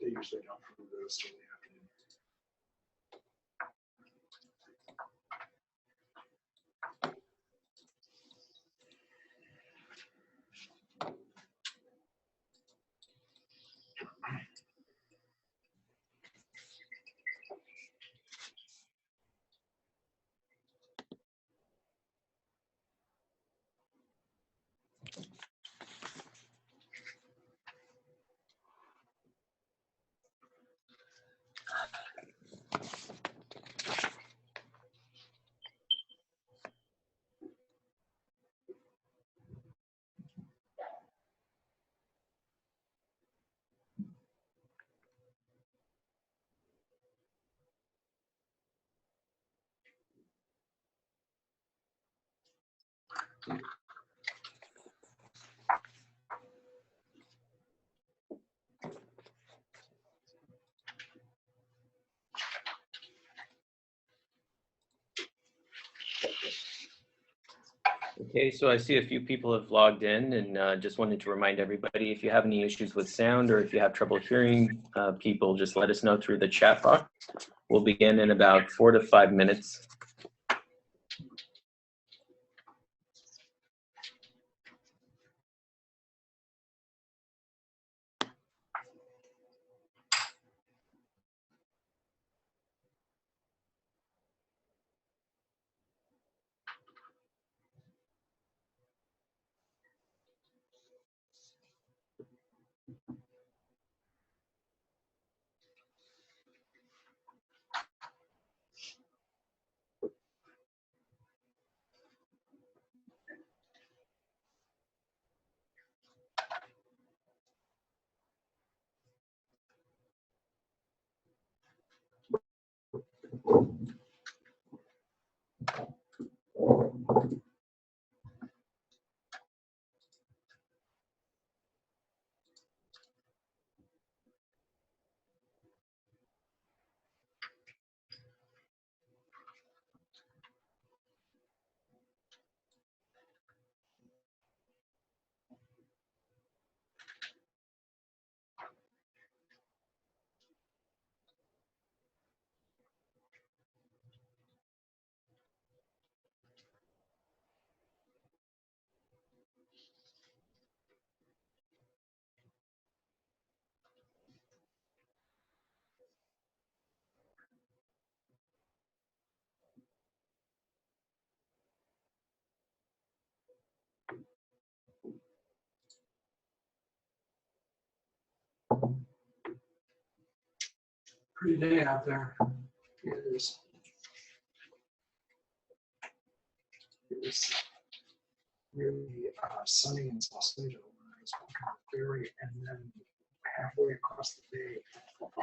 they usually don't prove those till the afternoon. Okay, so I see a few people have logged in, and just wanted to remind everybody, if you have any issues with sound or if you have trouble hearing people, just let us know through the chat box. We'll begin in about 4 to 5 minutes. Pretty day out there. It is. Really sunny in Sausalito when I was walking the ferry, and then halfway across the bay,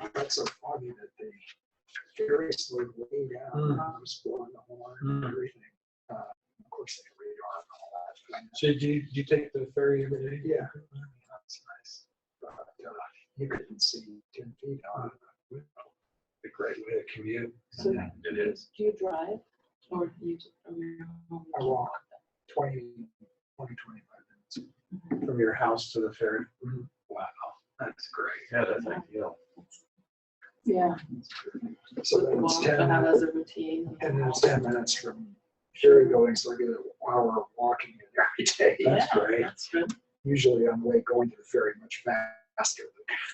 it got so foggy that the ferry slowed way down. And I was blowing the horn and everything. Of course, they had radar and all that. So do you take the ferry every day? Yeah, that's nice. But you couldn't see 10 feet on the A great way to commute. So It is. do you drive, or do you just from your home? I walk 20, 25 minutes. From your house to the ferry. Mhm. Wow, that's great. Yeah, that's ideal. Yeah. So then it's Walk 10 that minutes, as a routine. and then it's 10 minutes from ferry building, so I get an hour walking every day. That's Yeah, great. That's good. Usually I'm late going to the ferry much faster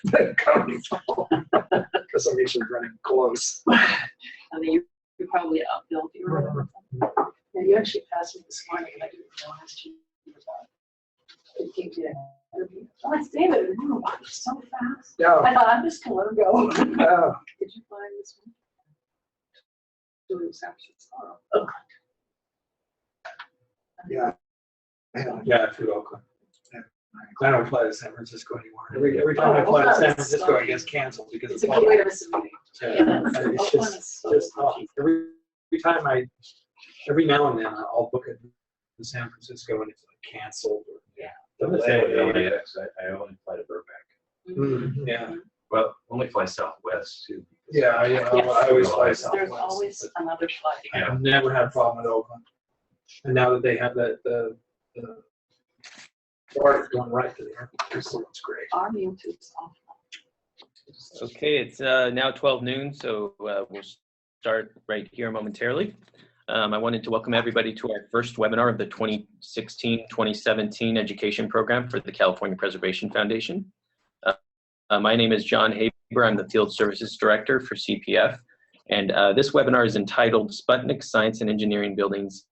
than coming home because I'm usually running close. I mean, you're probably uphill. If you were yeah, you actually passed me this morning, and I didn't realize you were about 15 to oh, it's David. Oh, wow, you're so fast. Yeah. I thought, I'm just going to let him go. Yeah. Did you fly this one? Doing San Francisco. Oh. Yeah. Yeah, I flew to Oakland. I don't fly to San Francisco anymore. Every time I fly to San Francisco, it gets canceled because It's a good way to miss a meeting. Yeah, Yeah, it's Oakland is so cheap. every time every now and then I'll book it to San Francisco and it's like canceled. Or, Yeah. I'm the same with LAX. I only fly to Burbank. Yeah. Well, only fly Southwest too. Yeah, I always fly There's Southwest. always another flight. Yeah. I've never had a problem at Oakland. And now that they have the flight going right to the airport, so it's great. Our Mewtwo's awful. Okay, it's now 12 noon, so we'll start right here momentarily. I wanted to welcome everybody to our first webinar of the 2016-2017 education program for the California Preservation Foundation. My name is John Haber. I'm the Field Services Director for CPF. And this webinar is entitled Sputnik Science and Engineering Buildings,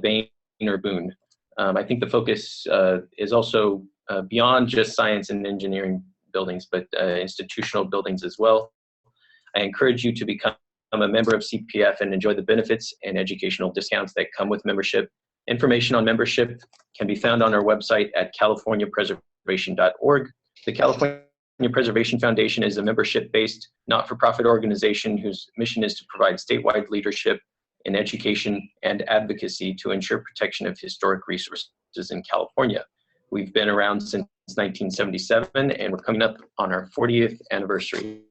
Bane or Boon. I think the focus is also beyond just science and engineering buildings, but institutional buildings as well. I encourage you to become a member of CPF and enjoy the benefits and educational discounts that come with membership. Information on membership can be found on our website at californiapreservation.org. The California Preservation Foundation is a membership-based, not-for-profit organization whose mission is to provide statewide leadership in education and advocacy to ensure protection of historic resources in California. We've been around since 1977, and we're coming up on our 40th anniversary.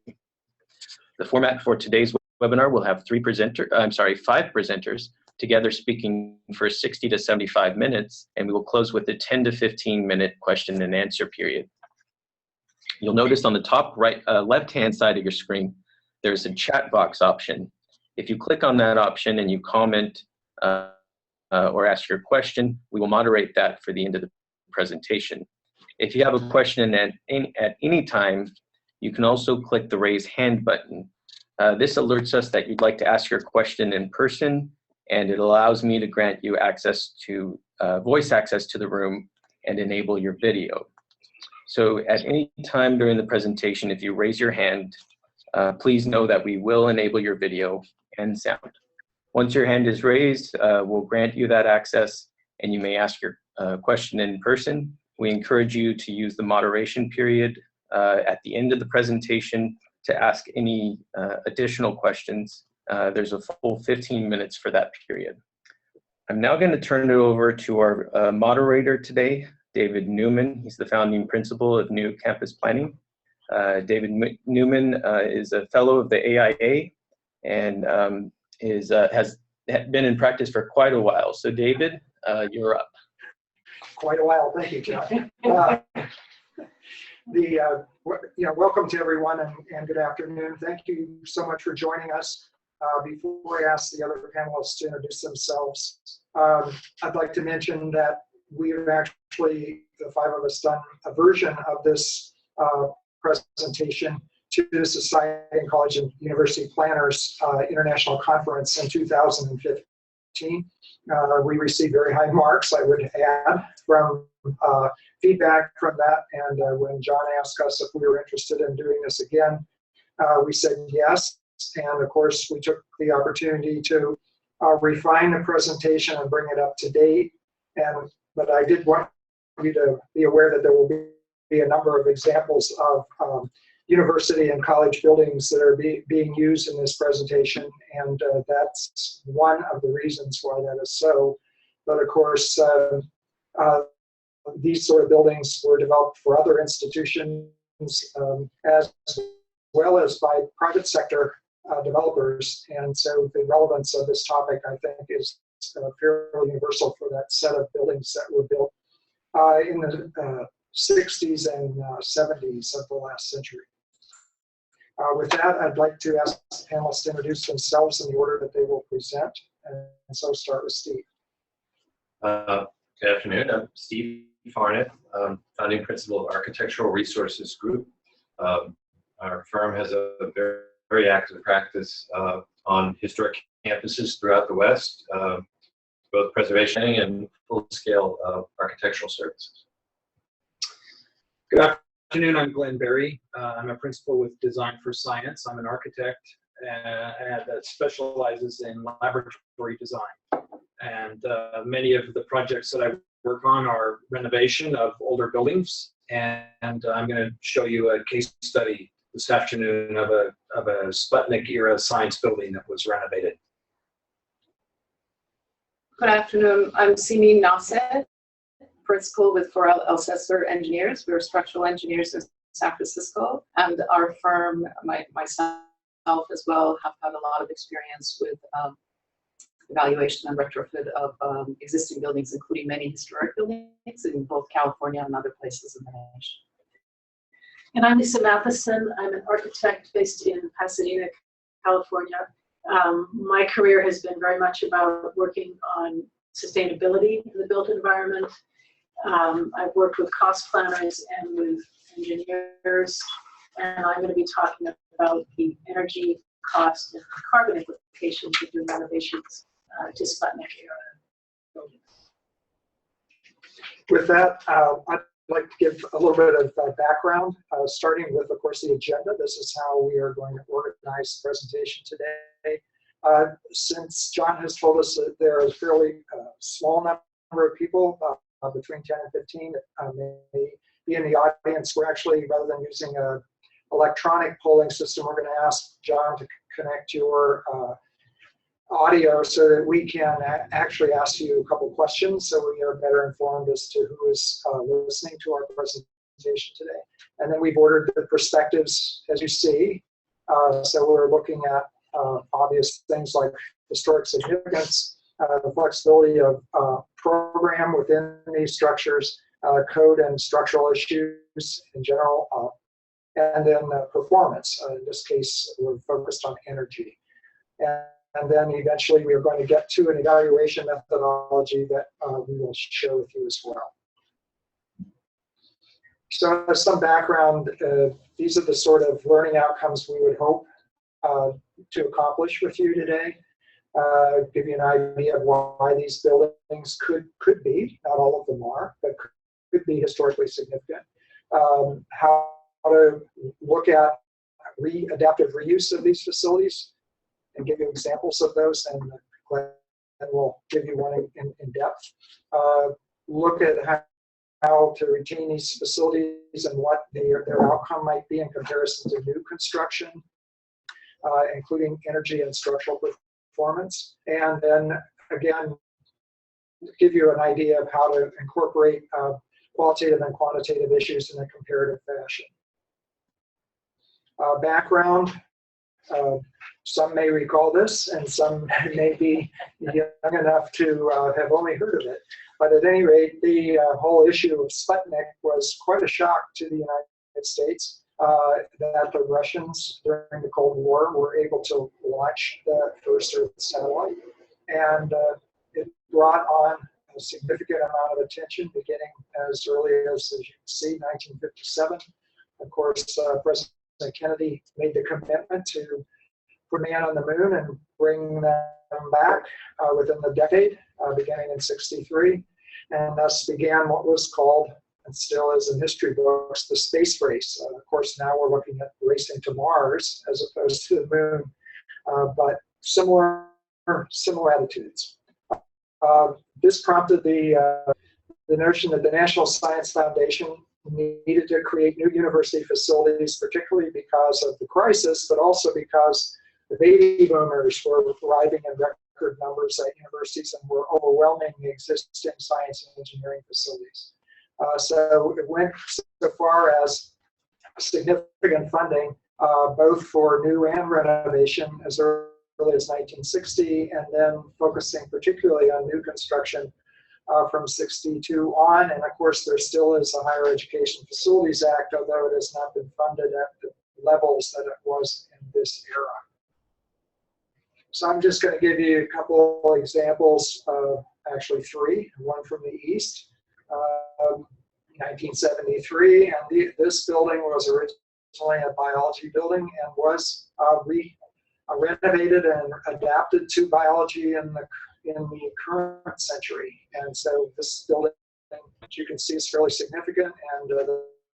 The format for today's webinar will have five presenters together speaking for 60 to 75 minutes, and we will close with a 10 to 15-minute question and answer period. You'll notice on the top right, left-hand side of your screen, there's a chat box option. If you click on that option and you comment or ask your question, we will moderate that for the end of the presentation. If you have a question at any time, you can also click the raise hand button. This alerts us that you'd like to ask your question in person, and it allows me to grant you access to voice access to the room and enable your video. So at any time during the presentation, if you raise your hand, please know that we will enable your video and sound. Once your hand is raised, we'll grant you that access and you may ask your question in person. We encourage you to use the moderation period at the end of the presentation to ask any additional questions. There's a full 15 minutes for that period. I'm now going to turn it over to our moderator today, David Newman. He's the founding principal of New Campus Planning. David Newman is a fellow of the AIA and has been in practice for quite a while. So David, you're up. Quite a while, thank you, John. Welcome to everyone and good afternoon. Thank you so much for joining us. Before I ask the other panelists to introduce themselves, I'd like to mention that we've actually, the five of us, done a version of this presentation to the Society and College and University Planners International Conference in 2015. We received very high marks, I would add, from feedback from that. And when John asked us if we were interested in doing this again, we said yes. And of course, we took the opportunity to refine the presentation and bring it up to date. But I did want you to be aware that there will be a number of examples of university and college buildings that are being used in this presentation, and that's one of the reasons why that is so. But of course, these sort of buildings were developed for other institutions as well as by private sector developers, and so the relevance of this topic, I think, is fairly universal for that set of buildings that were built in the 60s and 70s of the last century. With that, I'd like to ask the panelists to introduce themselves in the order that they will present, and so start with Steve. Good afternoon, I'm Steve Farnett, founding principal of Architectural Resources Group. Our firm has a very active practice on historic campuses throughout the West, both preservation and full-scale architectural services. Good afternoon, I'm Glenn Berry. I'm a principal with Design for Science. I'm an architect that specializes in laboratory design. And many of the projects that I work on are renovation of older buildings. And I'm going to show you a case study this afternoon of a Sputnik era science building that was renovated. Good afternoon, I'm Simi Nasser, principal with Forel Elsesser Engineers. We're structural engineers in San Francisco, and our firm, myself as well, have had a lot of experience with evaluation and retrofit of existing buildings, including many historic buildings in both California and other places in the nation. And I'm Lisa Matheson. I'm an architect based in Pasadena, California. My career has been very much about working on sustainability in the built environment. I've worked with cost planners and with engineers, and I'm going to be talking about the energy cost and carbon implications of doing renovations to Sputnik era buildings. With that, I'd like to give a little bit of background, starting with, of course, the agenda. This is how we are going to organize the presentation today. Since John has told us that there is a fairly small number of people, between 10 and 15, that may be in the audience, we're actually, rather than using an electronic polling system, we're going to ask John to connect your audio so that we can actually ask you a couple questions so we are better informed as to who is listening to our presentation today. And then we've ordered the perspectives, as you see. So we're looking at obvious things like historic significance, the flexibility of program within these structures, code and structural issues in general, and then performance. In this case, we're focused on energy. And then eventually we are going to get to an evaluation methodology that we will share with you as well. So as some background, these are the sort of learning outcomes we would hope to accomplish with you today. Give you an idea of why these buildings could be, not all of them are, but could be historically significant. How to look at adaptive reuse of these facilities and give you examples of those, and we'll give you one in depth. Look at how to retain these facilities and what their outcome might be in comparison to new construction, including energy and structural performance. And then again, give you an idea of how to incorporate qualitative and quantitative issues in a comparative fashion. Background, some may recall this and some may be young enough to have only heard of it. But at any rate, the whole issue of Sputnik was quite a shock to the United States. That the Russians during the Cold War were able to launch the first Earth satellite. And it brought on a significant amount of attention beginning as early as you can see, 1957. Of course, President Kennedy made the commitment to put man on the moon and bring them back within the decade, beginning in '63. And thus began what was called, and still is in history books, the space race. Of course, now we're looking at racing to Mars as opposed to the moon, but similar attitudes. This prompted the notion that the National Science Foundation needed to create new university facilities, particularly because of the crisis, but also because the baby boomers were arriving in record numbers at universities and were overwhelming the existing science and engineering facilities. So it went so far as significant funding, both for new and renovation as early as 1960, and then focusing particularly on new construction from '62 on. And of course, there still is a Higher Education Facilities Act, although it has not been funded at the levels that it was in this era. So I'm just going to give you a couple examples, actually three, one from the east. 1973, and this building was originally a biology building and was renovated and adapted to biology in the current century. And so this building, as you can see, is fairly significant, and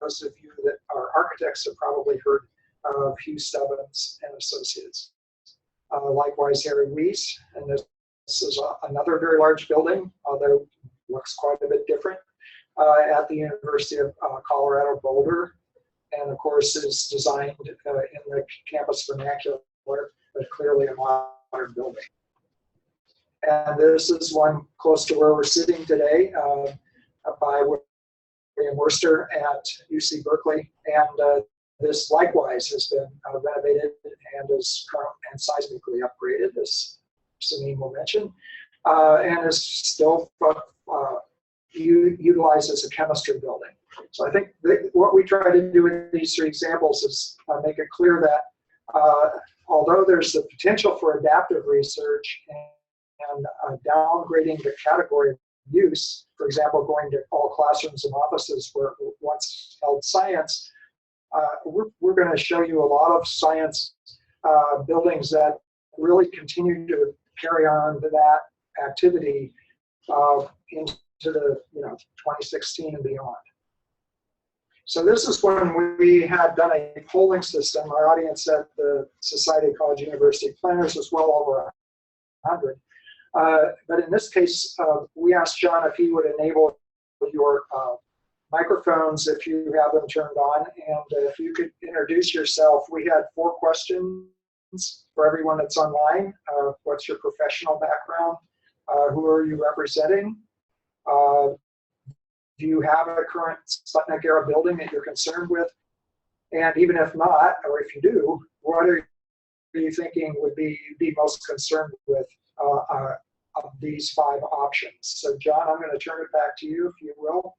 those of you that are architects have probably heard of Hugh Stubbins and Associates. Likewise, Harry Weiss, and this is another very large building, although looks quite a bit different, at the University of Colorado Boulder, and of course is designed in the campus vernacular, but clearly a modern building. And this is one close to where we're sitting today, by William Worcester at UC Berkeley, and this likewise has been renovated and is and seismically upgraded, as Suneen will mention, and is still utilized as a chemistry building. So I think what we try to do in these three examples is make it clear that although there's the potential for adaptive research and downgrading the category of use, for example, going to all classrooms and offices where it once held science, we're going to show you a lot of science buildings that really continue to carry on that activity into the 2016 and beyond. So this is when we had done a polling system. Our audience at the Society of College University Planners was well over 100. But in this case, we asked John if he would enable your microphones if you have them turned on, and if you could introduce yourself. We had 4 questions for everyone that's online. What's your professional background? Who are you representing? Do you have a current Sputnik era building that you're concerned with? And even if not, or if you do, what are you thinking would be most concerned with of these 5 options? So John, I'm going to turn it back to you, if you will.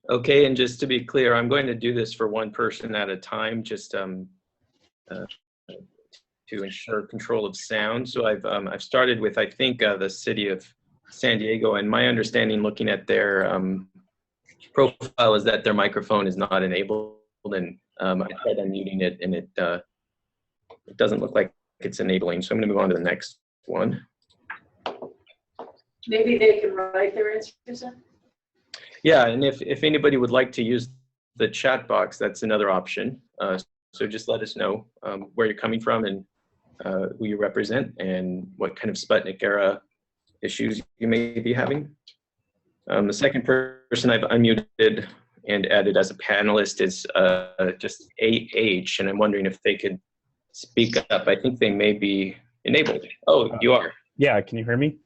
Okay, and just to be clear, I'm going to do this for one person at a time, just to ensure control of sound. So I've started with, I think, the city of San Diego, and my understanding looking at their profile is that their microphone is not enabled, and I tried unmuting it, and it doesn't look like it's enabling. So I'm going to move on to the next one. Maybe they can write their answers in. Yeah, and if anybody would like to use the chat box, that's another option. So just let us know where you're coming from and who you represent and what kind of Sputnik era issues you may be having. The second person I've unmuted and added as a panelist is just AH, and I'm wondering if they could speak up. I think they may be enabled. Oh, you are. Yeah, can you hear me?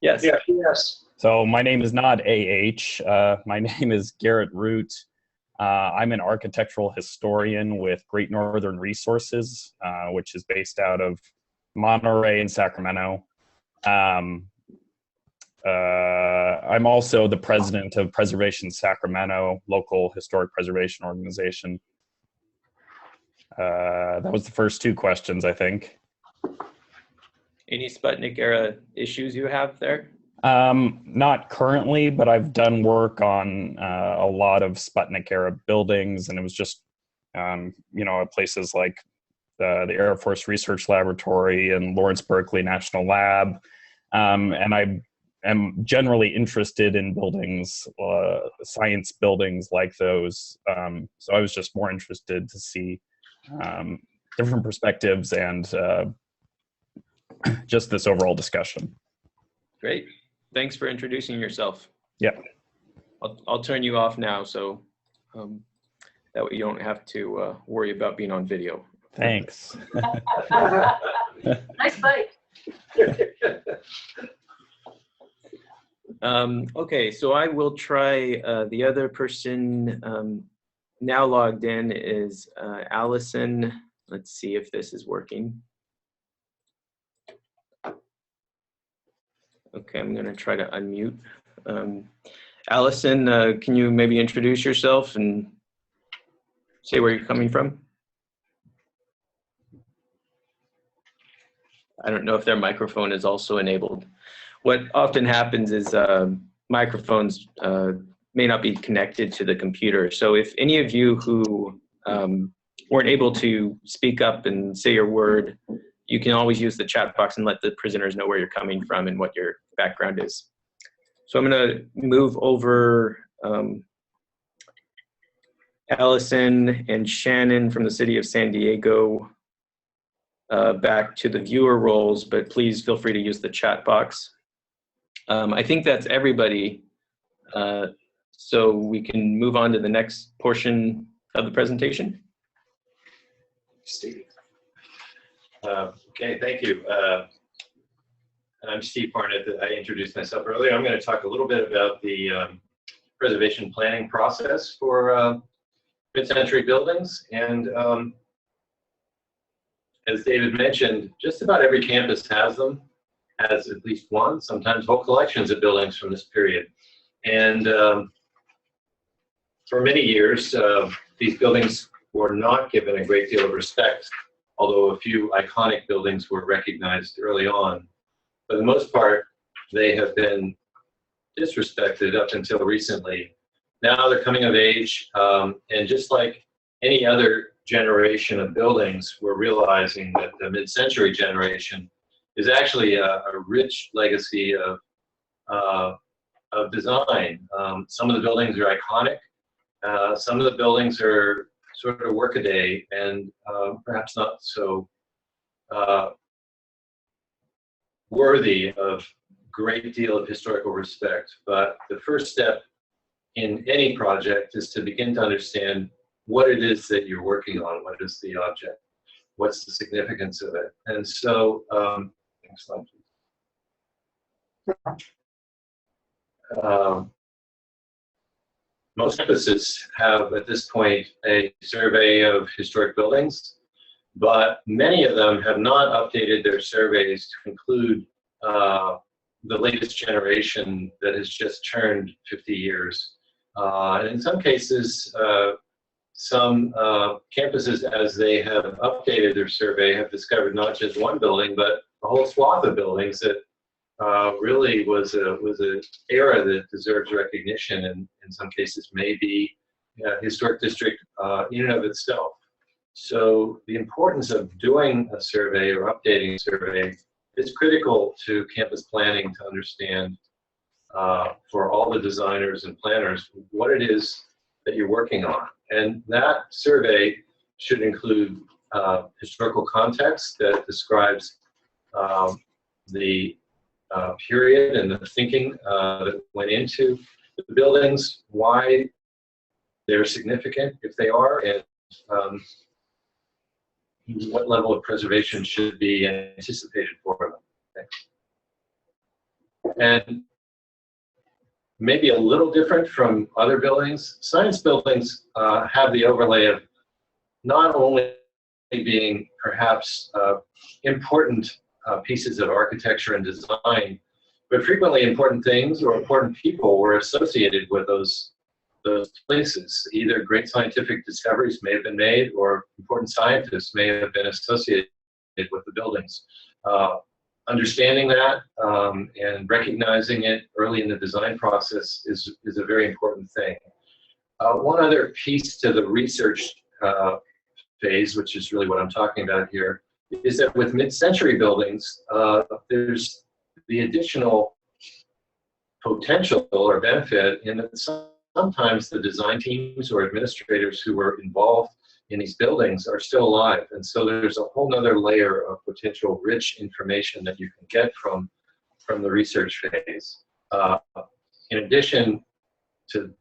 Yes. Yeah, yes. So my name is not AH. My name is Garrett Route. I'm an architectural historian with Great Northern Resources, which is based out of Monterey and Sacramento. I'm also the president of Preservation Sacramento, local historic preservation organization. That was the first 2 questions, I think. Any Sputnik era issues you have there? Not currently, but I've done work on a lot of Sputnik era buildings, and it was just, at places like the Air Force Research Laboratory and Lawrence Berkeley National Lab. And I am generally interested in buildings, science buildings like those. So I was just more interested to see different perspectives and just this overall discussion. Great. Thanks for introducing yourself. Yeah. I'll turn you off now, so that way you don't have to worry about being on video. Thanks. Nice bite. Okay, so I will try the other person now logged in is Allison. Let's see if this is working. Okay, I'm going to try to unmute. Allison, can you maybe introduce yourself and say where you're coming from? I don't know if their microphone is also enabled. What often happens is microphones may not be connected to the computer. So if any of you who weren't able to speak up and say your word, you can always use the chat box and let the presenters know where you're coming from and what your background is. So I'm going to move over Allison and Shannon from the city of San Diego back to the viewer roles, but please feel free to use the chat box. I think that's everybody. So we can move on to the next portion of the presentation. Steve. Okay, thank you. I'm Steve Barnett. I introduced myself earlier. I'm going to talk a little bit about the preservation planning process for mid-century buildings. And as David mentioned, just about every campus has them, has at least one, sometimes whole collections of buildings from this period. And for many years, these buildings were not given a great deal of respect, although a few iconic buildings were recognized early on. For the most part, they have been disrespected up until recently. Now they're coming of age, and just like any other generation of buildings, we're realizing that the mid-century generation is actually a rich legacy of design. Some of the buildings are iconic. Some of the buildings are sort of workaday and perhaps not so worthy of great deal of historical respect. But the first step in any project is to begin to understand what it is that you're working on. What is the object? What's the significance of it? And so, next slide, please. Most campuses have, at this point, a survey of historic buildings, but many of them have not updated their surveys to include the latest generation that has just turned 50 years. And in some cases, some campuses, as they have updated their survey, have discovered not just one building, but a whole swath of buildings that really was an era that deserves recognition, and in some cases may be a historic district in and of itself. So the importance of doing a survey or updating a survey is critical to campus planning to understand for all the designers and planners what it is that you're working on. And that survey should include historical context that describes the period and the thinking that went into the buildings, why they're significant, if they are, and what level of preservation should be anticipated for them. Okay. And maybe a little different from other buildings, science buildings have the overlay of not only being perhaps important pieces of architecture and design, but frequently important things or important people were associated with those places. Either great scientific discoveries may have been made, or important scientists may have been associated with the buildings. Understanding that and recognizing it early in the design process is a very important thing. One other piece to the research phase, which is really what I'm talking about here, is that with mid-century buildings, there's the additional potential or benefit in that sometimes the design teams or administrators who were involved in these buildings are still alive. And so there's a whole nother layer of potential rich information that you can get from the research phase. In addition to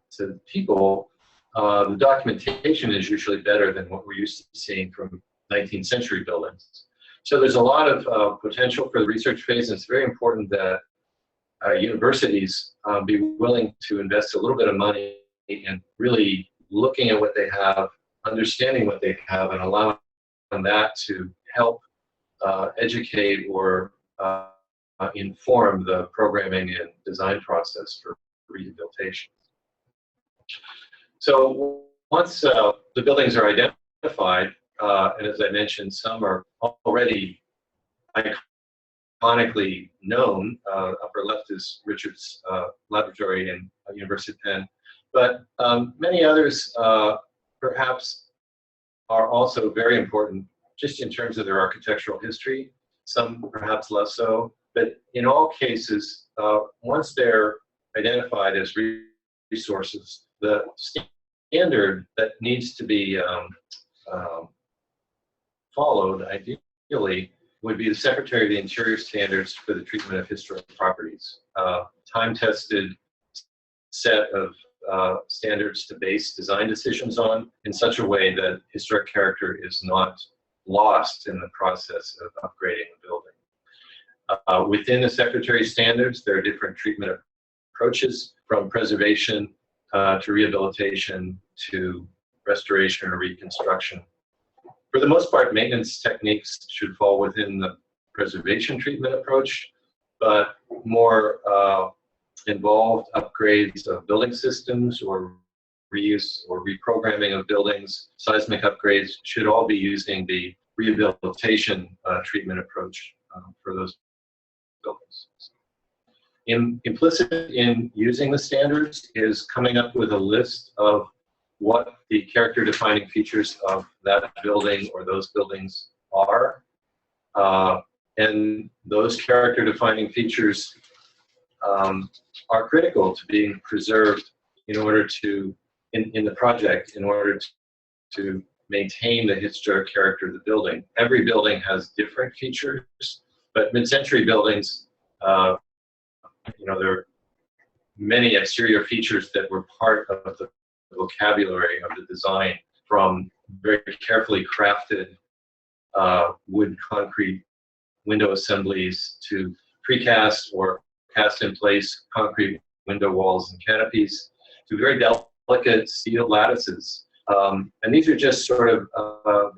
people, the documentation is usually better than what we're used to seeing from 19th century buildings. So there's a lot of potential for the research phase, and it's very important that universities be willing to invest a little bit of money in really looking at what they have, understanding what they have, and allowing that to help educate or inform the programming and design process for rehabilitation. So once the buildings are identified, and as I mentioned, some are already iconically known. Upper left is Richard's laboratory in University of Penn, but many others perhaps are also very important just in terms of their architectural history, some perhaps less so, but in all cases, once they're identified as resources, the standard that needs to be followed, ideally, would be the Secretary of the Interior standards for the treatment of historic properties. Time-tested set of standards to base design decisions on in such a way that historic character is not lost in the process of upgrading a building. Within the Secretary standards, there are different treatment approaches, from preservation to rehabilitation to restoration or reconstruction. For the most part, maintenance techniques should fall within the preservation treatment approach, but more involved upgrades of building systems or reuse or reprogramming of buildings, seismic upgrades should all be using the rehabilitation treatment approach for those buildings. Implicit in using the standards is coming up with a list of what the character-defining features of that building or those buildings are. And those character-defining features are critical to being preserved in order to, in the project, in order to maintain the historic character of the building. Every building has different features, but mid-century buildings, there are many exterior features that were part of the vocabulary of the design, from very carefully crafted wood concrete window assemblies to precast or cast in place concrete window walls and canopies to very delicate steel lattices. And these are just sort of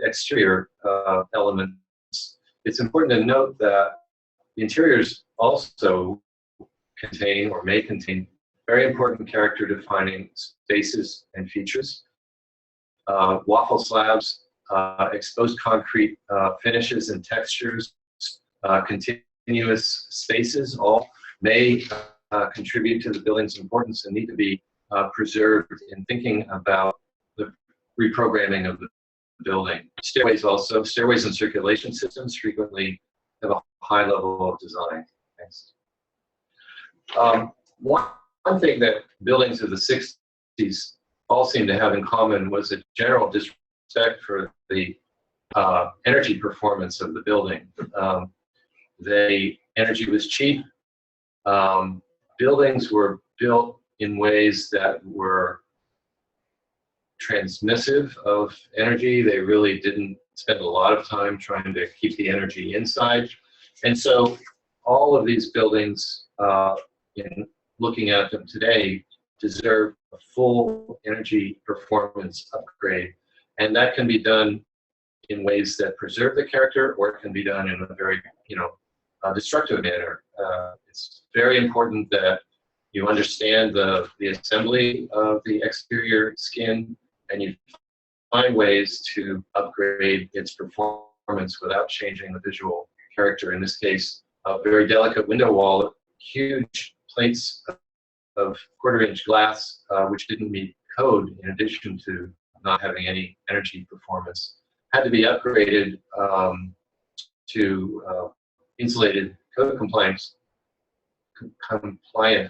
exterior elements. It's important to note that the interiors also contain or may contain very important character defining spaces and features. Waffle slabs, exposed concrete finishes and textures, continuous spaces all may contribute to the building's importance and need to be preserved in thinking about the reprogramming of the building. Stairways also, stairways and circulation systems frequently have a high level of design. Thanks. One thing that buildings of the 60s all seem to have in common was a general disrespect for the energy performance of the building. The energy was cheap. Buildings were built in ways that were transmissive of energy. They really didn't spend a lot of time trying to keep the energy inside. And so all of these buildings, in looking at them today, deserve a full energy performance upgrade. And that can be done in ways that preserve the character, or it can be done in a very, destructive manner. It's very important that you understand the assembly of the exterior skin, and you find ways to upgrade its performance without changing the visual character. In this case, a very delicate window wall, huge plates of quarter-inch glass, which didn't meet code, in addition to not having any energy performance, had to be upgraded to insulated code compliant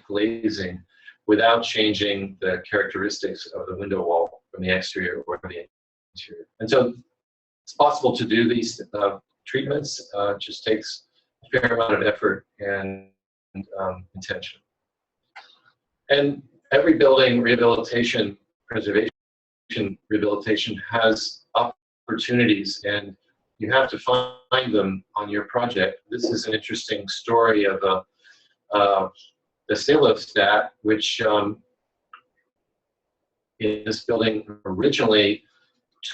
glazing without changing the characteristics of the window wall from the exterior or the interior. And so it's possible to do these treatments. It just takes a fair amount of effort and intention. And every building rehabilitation, preservation rehabilitation has opportunities, and you have to find them on your project. This is an interesting story of the Salostat, which in this building originally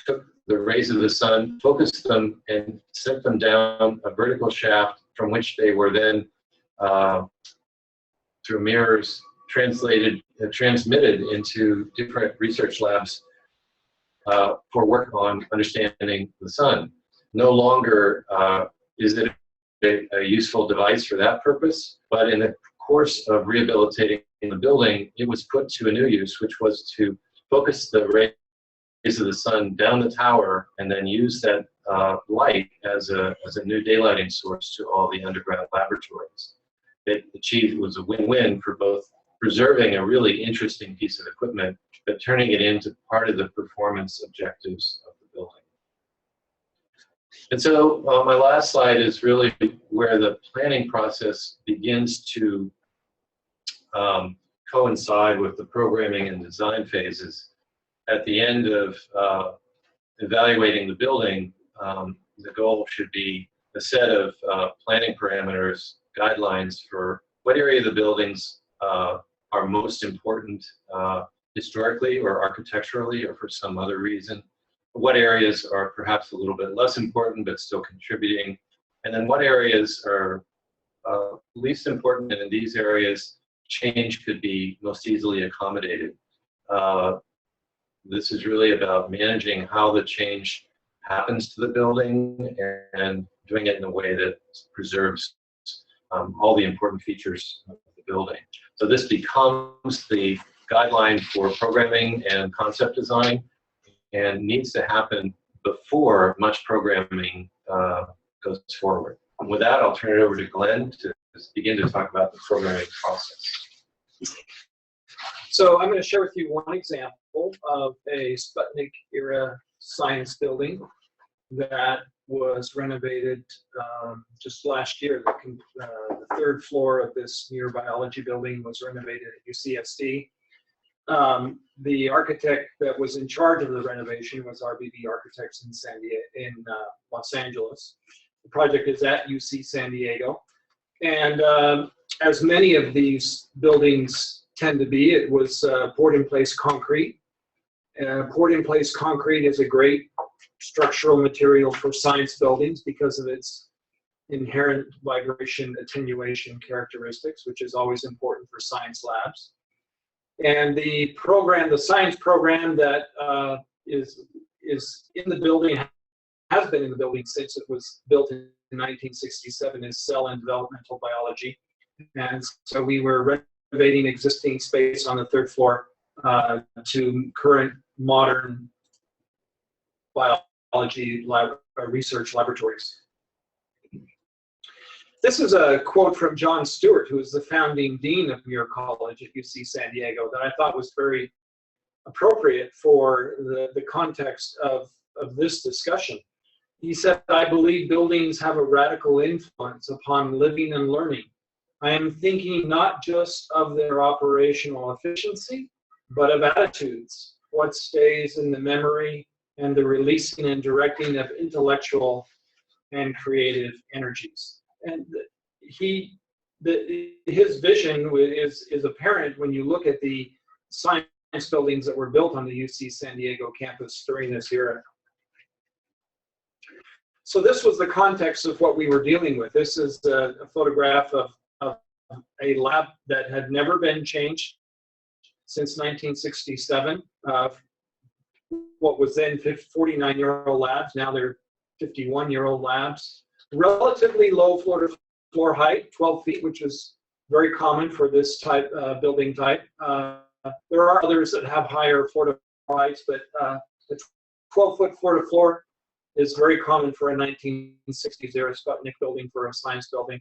took the rays of the sun, focused them, and sent them down a vertical shaft from which they were then, through mirrors, transmitted into different research labs for work on understanding the sun. No longer is it a useful device for that purpose, but in the course of rehabilitating the building, it was put to a new use, which was to focus the rays of the sun down the tower and then use that light as a new daylighting source to all the underground laboratories. It was a win-win for both preserving a really interesting piece of equipment, but turning it into part of the performance objectives of the building. And so my last slide is really where the planning process begins to coincide with the programming and design phases. At the end of evaluating the building, the goal should be a set of planning parameters, guidelines for what area of the buildings are most important historically or architecturally or for some other reason. What areas are perhaps a little bit less important but still contributing, and then what areas are least important, and in these areas change could be most easily accommodated. This is really about managing how the change happens to the building and doing it in a way that preserves all the important features of the building. So this becomes the guideline for programming and concept design, and needs to happen before much programming goes forward. And with that, I'll turn it over to Glenn to begin to talk about the programming process. So I'm going to share with you one example of a Sputnik era science building that was renovated just last year. The third floor of this neurobiology building was renovated at UCSD. The architect that was in charge of the renovation was RBB Architects in Los Angeles. The project is at UC San Diego. And as many of these buildings tend to be, it was poured-in-place concrete. Poured-in-place concrete is a great structural material for science buildings because of its inherent vibration attenuation characteristics, which is always important for science labs. And the science program that is in the building, has been in the building since it was built in 1967, is cell and developmental biology. And so we were renovating existing space on the third floor to current modern biology research laboratories. This is a quote from John Stewart, who is the founding dean of Muir College at UC San Diego, that I thought was very appropriate for the context of this discussion. He said, "I believe buildings have a radical influence upon living and learning. I am thinking not just of their operational efficiency, but of attitudes, what stays in the memory, and the releasing and directing of intellectual and creative energies." And his vision is apparent when you look at the science buildings that were built on the UC San Diego campus during this era. So this was the context of what we were dealing with. This is a photograph of a lab that had never been changed since 1967. What was then 49-year-old labs, now they're 51-year-old labs. Relatively low floor-to-floor height, 12 feet, which is very common for this type building type. There are others that have higher floor-to-floor heights, but the 12-foot floor-to-floor is very common for a 1960s era Sputnik building, for a science building.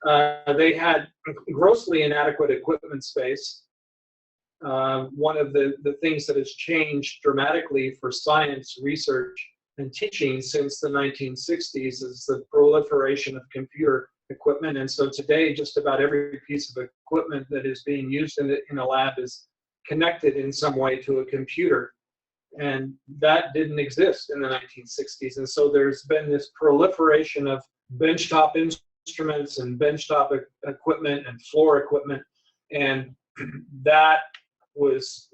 They had grossly inadequate equipment space. One of the things that has changed dramatically for science research and teaching since the 1960s is the proliferation of computer equipment. And so today, just about every piece of equipment that is being used in a lab is connected in some way to a computer. And that didn't exist in the 1960s. And so there's been this proliferation of benchtop instruments and benchtop equipment and floor equipment. And that was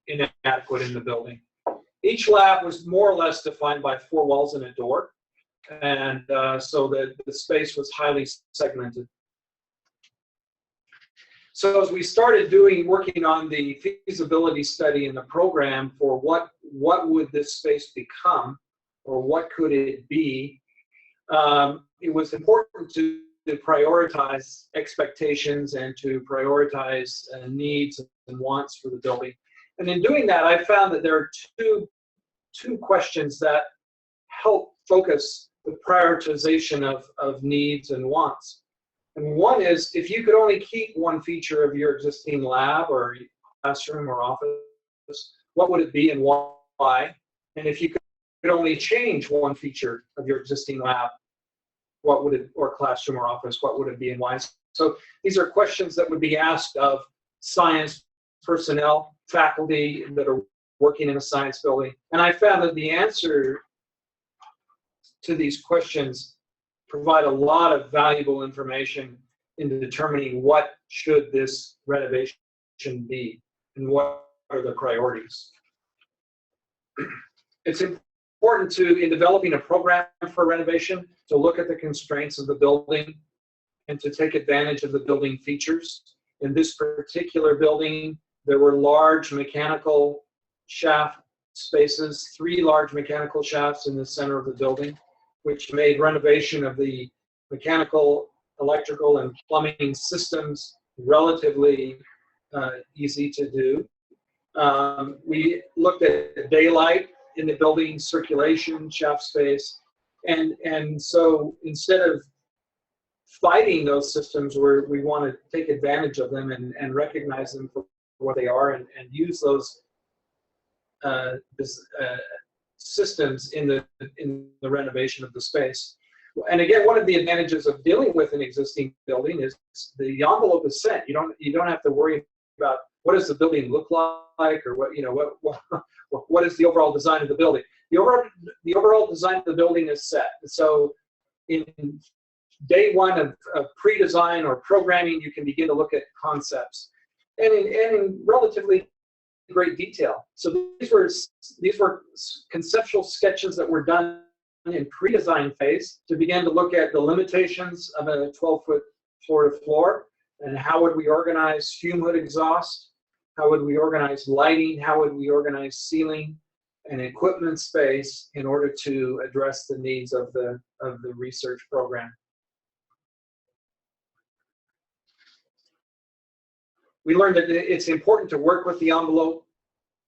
inadequate in the building. Each lab was more or less defined by 4 walls and a door. And so the space was highly segmented. So as we started working on the feasibility study and the program for what would this space become, or what could it be, it was important to prioritize expectations and to prioritize needs and wants for the building. And in doing that, I found that there are two questions that help focus the prioritization of needs and wants. And one is, if you could only keep one feature of your existing lab or classroom or office, what would it be and why? And if you could only change one feature of your existing lab, what would it, or classroom or office, what would it be and why? So these are questions that would be asked of science personnel, faculty that are working in a science building. And I found that the answer to these questions provide a lot of valuable information in determining what should this renovation be and what are the priorities. It's important to, in developing a program for renovation, to look at the constraints of the building and to take advantage of the building features. In this particular building, there were large mechanical shaft spaces, 3 large mechanical shafts in the center of the building, which made renovation of the mechanical, electrical, and plumbing systems relatively easy to do. We looked at daylight in the building, circulation, shaft space, and so instead of fighting those systems, we want to take advantage of them and recognize them for what they are and use those systems in the renovation of the space. And again, one of the advantages of dealing with an existing building is the envelope is set. You don't have to worry about what does the building look like, or what is the overall design of the building. The overall design of the building is set. So in day one of pre-design or programming, you can begin to look at concepts, and in relatively great detail. So these were conceptual sketches that were done in pre-design phase to begin to look at the limitations of a 12-foot floor-to-floor, and how would we organize fume hood exhaust, how would we organize lighting, how would we organize ceiling and equipment space in order to address the needs of the research program. We learned that it's important to work with the envelope,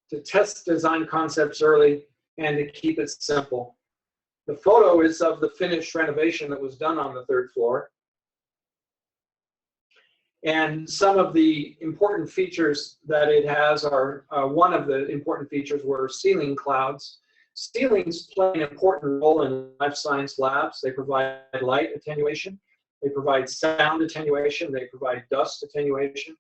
to test design concepts early, and to keep it simple. The photo is of the finished renovation that was done on the 3rd floor. And some of the important features that it has are, one of the important features were ceiling clouds. Ceilings play an important role in life science labs. They provide light attenuation, they provide sound attenuation, they provide dust attenuation.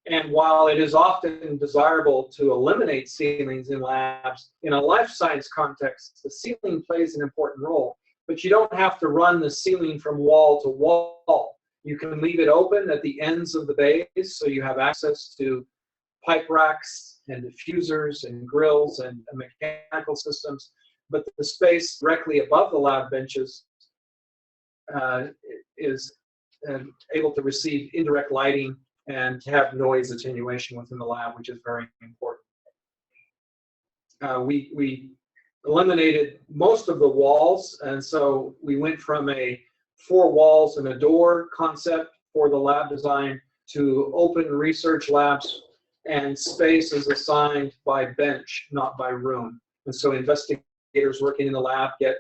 And while it is often desirable to eliminate ceilings in labs, in a life science context, the ceiling plays an important role. But you don't have to run the ceiling from wall to wall. You can leave it open at the ends of the bays, so you have access to pipe racks and diffusers and grills and mechanical systems. But the space directly above the lab benches is able to receive indirect lighting and to have noise attenuation within the lab, which is very important. We eliminated most of the walls, and so we went from a 4 walls and a door concept for the lab design to open research labs, and space is assigned by bench, not by room. And so investigators working in the lab get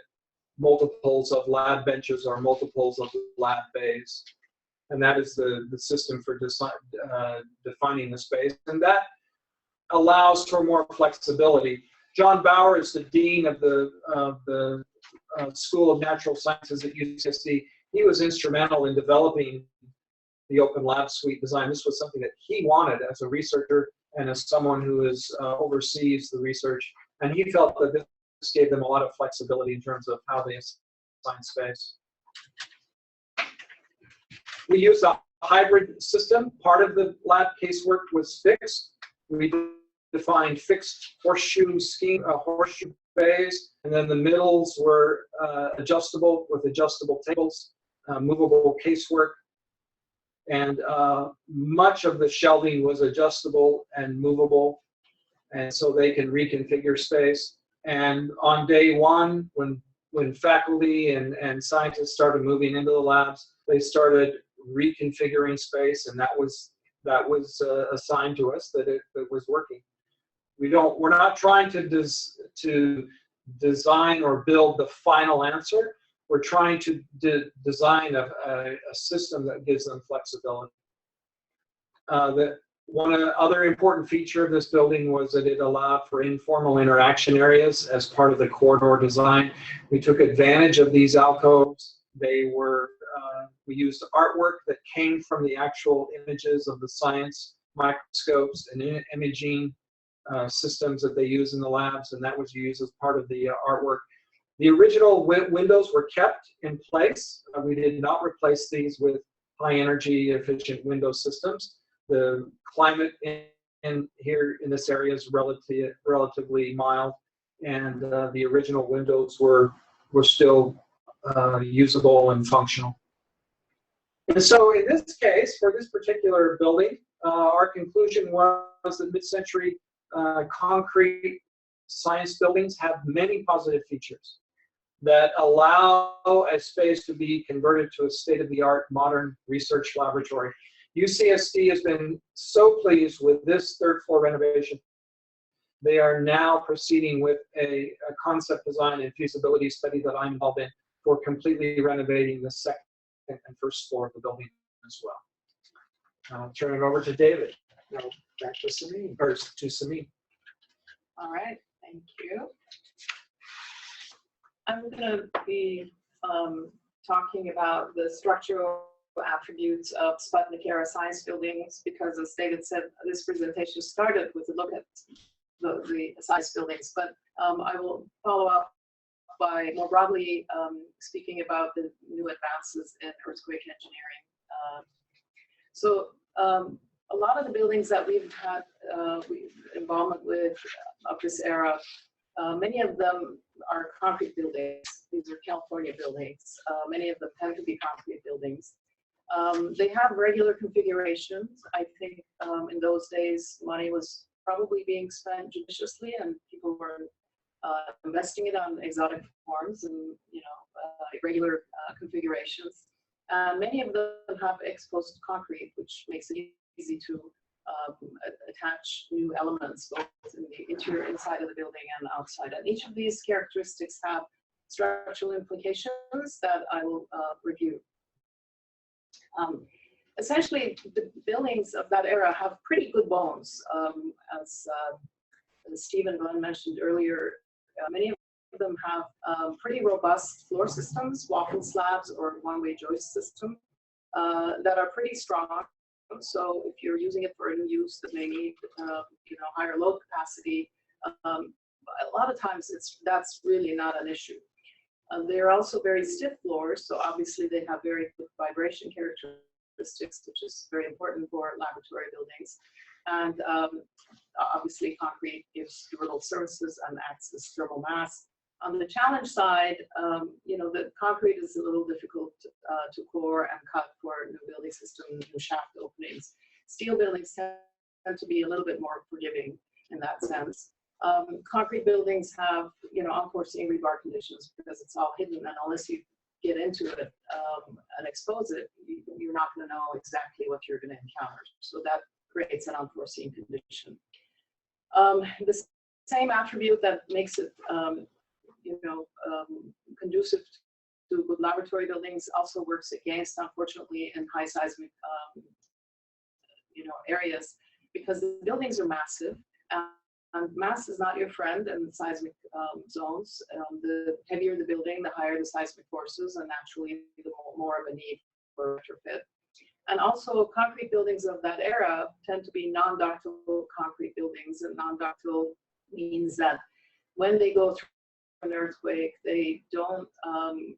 multiples of lab benches or multiples of lab bays. And that is the system for defining the space. And that allows for more flexibility. John Bauer is the dean of the School of Natural Sciences at UCSD. He was instrumental in developing the open lab suite design. This was something that he wanted as a researcher and as someone who oversees the research. And he felt that this gave them a lot of flexibility in terms of how they assign space. We used a hybrid system. Part of the lab casework was fixed. We defined fixed horseshoe bays, and then the middles were adjustable with adjustable tables, movable casework, and much of the shelving was adjustable and movable, and so they can reconfigure space. And on day one, when faculty and scientists started moving into the labs, they started reconfiguring space, and that was assigned to us that it was working. We're not trying to design or build the final answer. We're trying to design a system that gives them flexibility. One other important feature of this building was that it allowed for informal interaction areas as part of the corridor design. We took advantage of these alcoves. We used artwork that came from the actual images of the science microscopes and imaging systems that they use in the labs, and that was used as part of the artwork. The original windows were kept in place. We did not replace these with high energy efficient window systems. The climate in this area is relatively mild, and the original windows were still usable and functional. And so in this case, for this particular building, our conclusion was that mid-century concrete science buildings have many positive features that allow a space to be converted to a state-of-the-art modern research laboratory. UCSD has been so pleased with this third floor renovation. They are now proceeding with a concept design and feasibility study that I'm involved in for completely renovating the second and first floor of the building as well. I'll turn it over to David. No, back to Samin. Or to Samin. All right, thank you. I'm going to be talking about the structural attributes of Sputnik era science buildings because, as David said, this presentation started with a look at the science buildings, but I will follow up by more broadly speaking about the new advances in earthquake engineering. A lot of the buildings that we've had involvement with of this era, many of them are concrete buildings. These are California buildings. Many of them tend to be concrete buildings. They have regular configurations. I think in those days, money was probably being spent judiciously, and people were investing it on exotic forms and irregular configurations. Many of them have exposed concrete, which makes it easy to attach new elements both in the interior, inside of the building and outside. And each of these characteristics have structural implications that I will review. Essentially, the buildings of that era have pretty good bones. As Steve and Glenn mentioned earlier, many of them have pretty robust floor systems, walk-in slabs or one-way joist system that are pretty strong. So if you're using it for a new use that may need higher load capacity, a lot of times that's really not an issue. They're also very stiff floors, so obviously they have very good vibration characteristics, which is very important for laboratory buildings. And obviously concrete gives durable surfaces and acts as thermal mass. On the challenge side, the concrete is a little difficult to core and cut for new building system, new shaft openings. Steel buildings tend to be a little bit more forgiving in that sense. Concrete buildings have, unforeseen rebar conditions because it's all hidden, and unless you get into it and expose it, you're not going to know exactly what you're going to encounter. So that creates an unforeseen condition. The same attribute that makes it conducive to good laboratory buildings also works against, unfortunately, in high seismic areas, because the buildings are massive, and mass is not your friend in seismic zones. The heavier the building, the higher the seismic forces, and naturally the more of a need for retrofit. And also, concrete buildings of that era tend to be non-ductile concrete buildings, and non-ductile means that when they go through an earthquake, they don't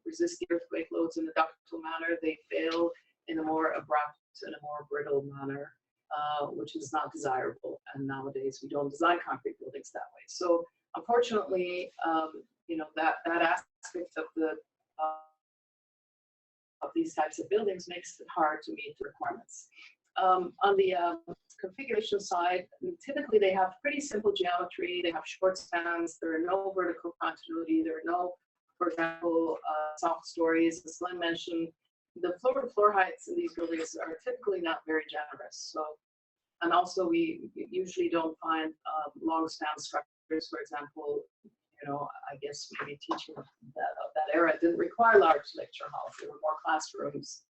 resist the earthquake loads in a ductile manner. They fail in a more abrupt and a more brittle manner, which is not desirable. And nowadays, we don't design concrete buildings that way. So, unfortunately, that aspect of these types of buildings makes it hard to meet the requirements. On the configuration side, typically they have pretty simple geometry. They have short spans. There are no vertical continuity. There are no, for example, soft stories. As Glenn mentioned, the floor-to-floor heights in these buildings are typically not very generous. So, and also we usually don't find long span structures. For example, I guess maybe teaching of that era didn't require large lecture halls. There were more classrooms.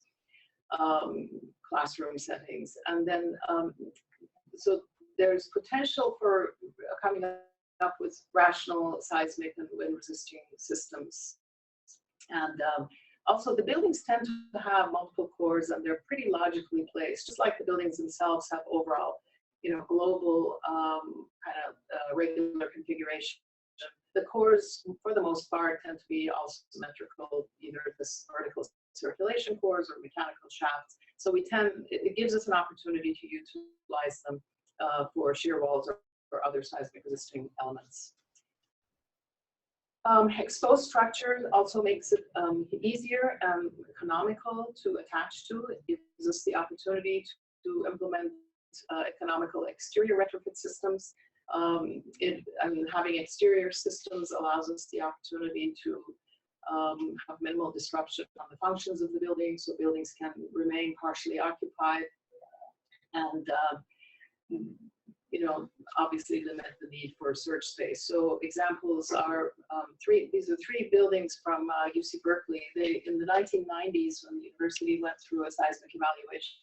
Classroom settings, and then so there's potential for coming up with rational seismic and wind resisting systems. And also the buildings tend to have multiple cores, and they're pretty logically placed, just like the buildings themselves have overall global kind of regular configuration. The cores, for the most part, tend to be all symmetrical, either this vertical circulation cores or mechanical shafts. So it gives us an opportunity to utilize them for shear walls or other seismic resisting elements. Exposed structure also makes it easier and economical to attach to. It gives us the opportunity to implement economical exterior retrofit systems. Having exterior systems allows us the opportunity to have minimal disruption on the functions of the building, so buildings can remain partially occupied, and obviously limit the need for search space. So examples are these are three buildings from UC Berkeley. In the 1990s, when the university went through a seismic evaluation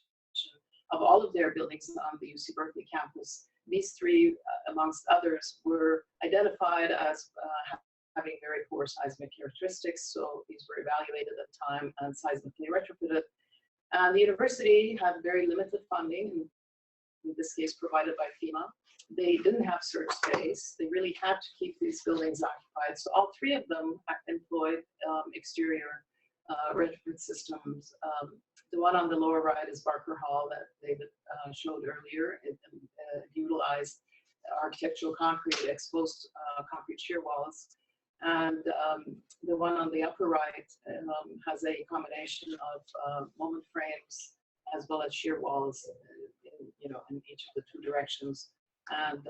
of all of their buildings on the UC Berkeley campus, these three, amongst others, were identified as having very poor seismic characteristics. So these were evaluated at the time and seismically retrofitted. And the university had very limited funding, in this case provided by FEMA. They didn't have search space. They really had to keep these buildings occupied. So all three of them employed exterior retrofit systems. The one on the lower right is Barker Hall that David showed earlier. It utilized architectural concrete, exposed concrete shear walls. And the one on the upper right has a combination of moment frames as well as shear walls in each of the two directions. And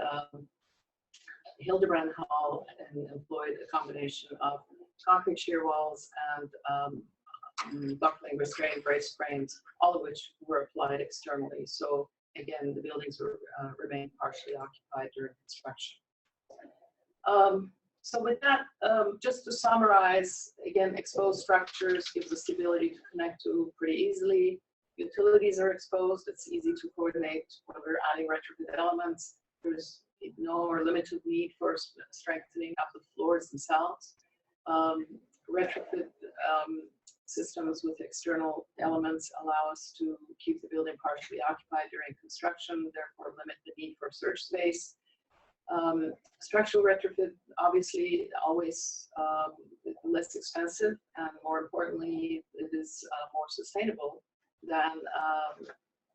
Hildebrand Hall employed a combination of concrete shear walls and buckling restraint brace frames, all of which were applied externally. So again, the buildings remained partially occupied during construction. So with that, just to summarize, again, exposed structures gives us the ability to connect to pretty easily. Utilities are exposed. It's easy to coordinate when we're adding retrofit elements. There's no or limited need for strengthening of the floors themselves. Retrofit systems with external elements allow us to keep the building partially occupied during construction, therefore limit the need for search space. Structural retrofit, obviously, always less expensive, and more importantly, it is more sustainable than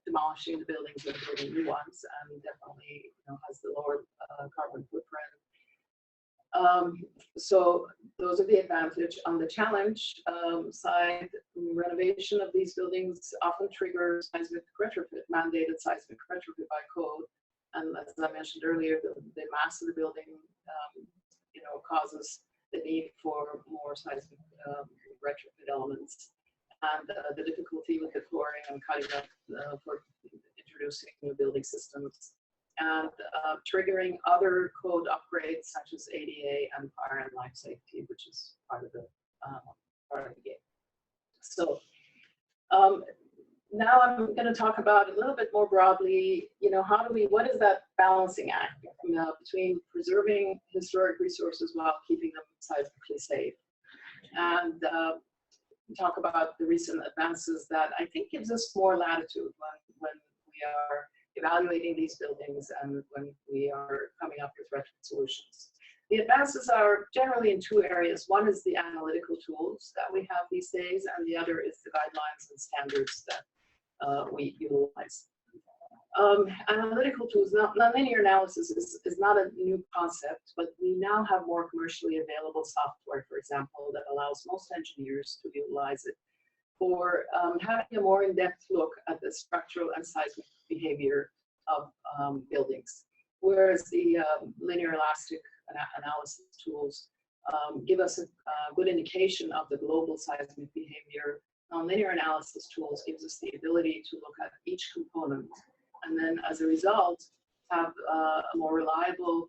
demolishing the buildings and building new ones, and definitely has the lower carbon footprint. So those are the advantage. On the challenge side, renovation of these buildings often triggers seismic retrofit, mandated seismic retrofit by code. And as I mentioned earlier, the mass of the building, causes the need for more seismic retrofit elements, and the difficulty with the flooring and cutting up for introducing new building systems, and triggering other code upgrades such as ADA and fire and life safety, which is part of the game. So. Now I'm going to talk about a little bit more broadly, what is that balancing act between preserving historic resources while keeping them seismically safe? And talk about the recent advances that I think gives us more latitude when we are evaluating these buildings and when we are coming up with retrofit solutions. The advances are generally in two areas. One is the analytical tools that we have these days, and the other is the guidelines and standards that we utilize. Analytical tools, nonlinear analysis is not a new concept, but we now have more commercially available software, for example, that allows most engineers to utilize it for having a more in-depth look at the structural and seismic behavior of buildings. Whereas the linear elastic analysis tools give us a good indication of the global seismic behavior. Nonlinear analysis tools gives us the ability to look at each component, and then as a result have a more reliable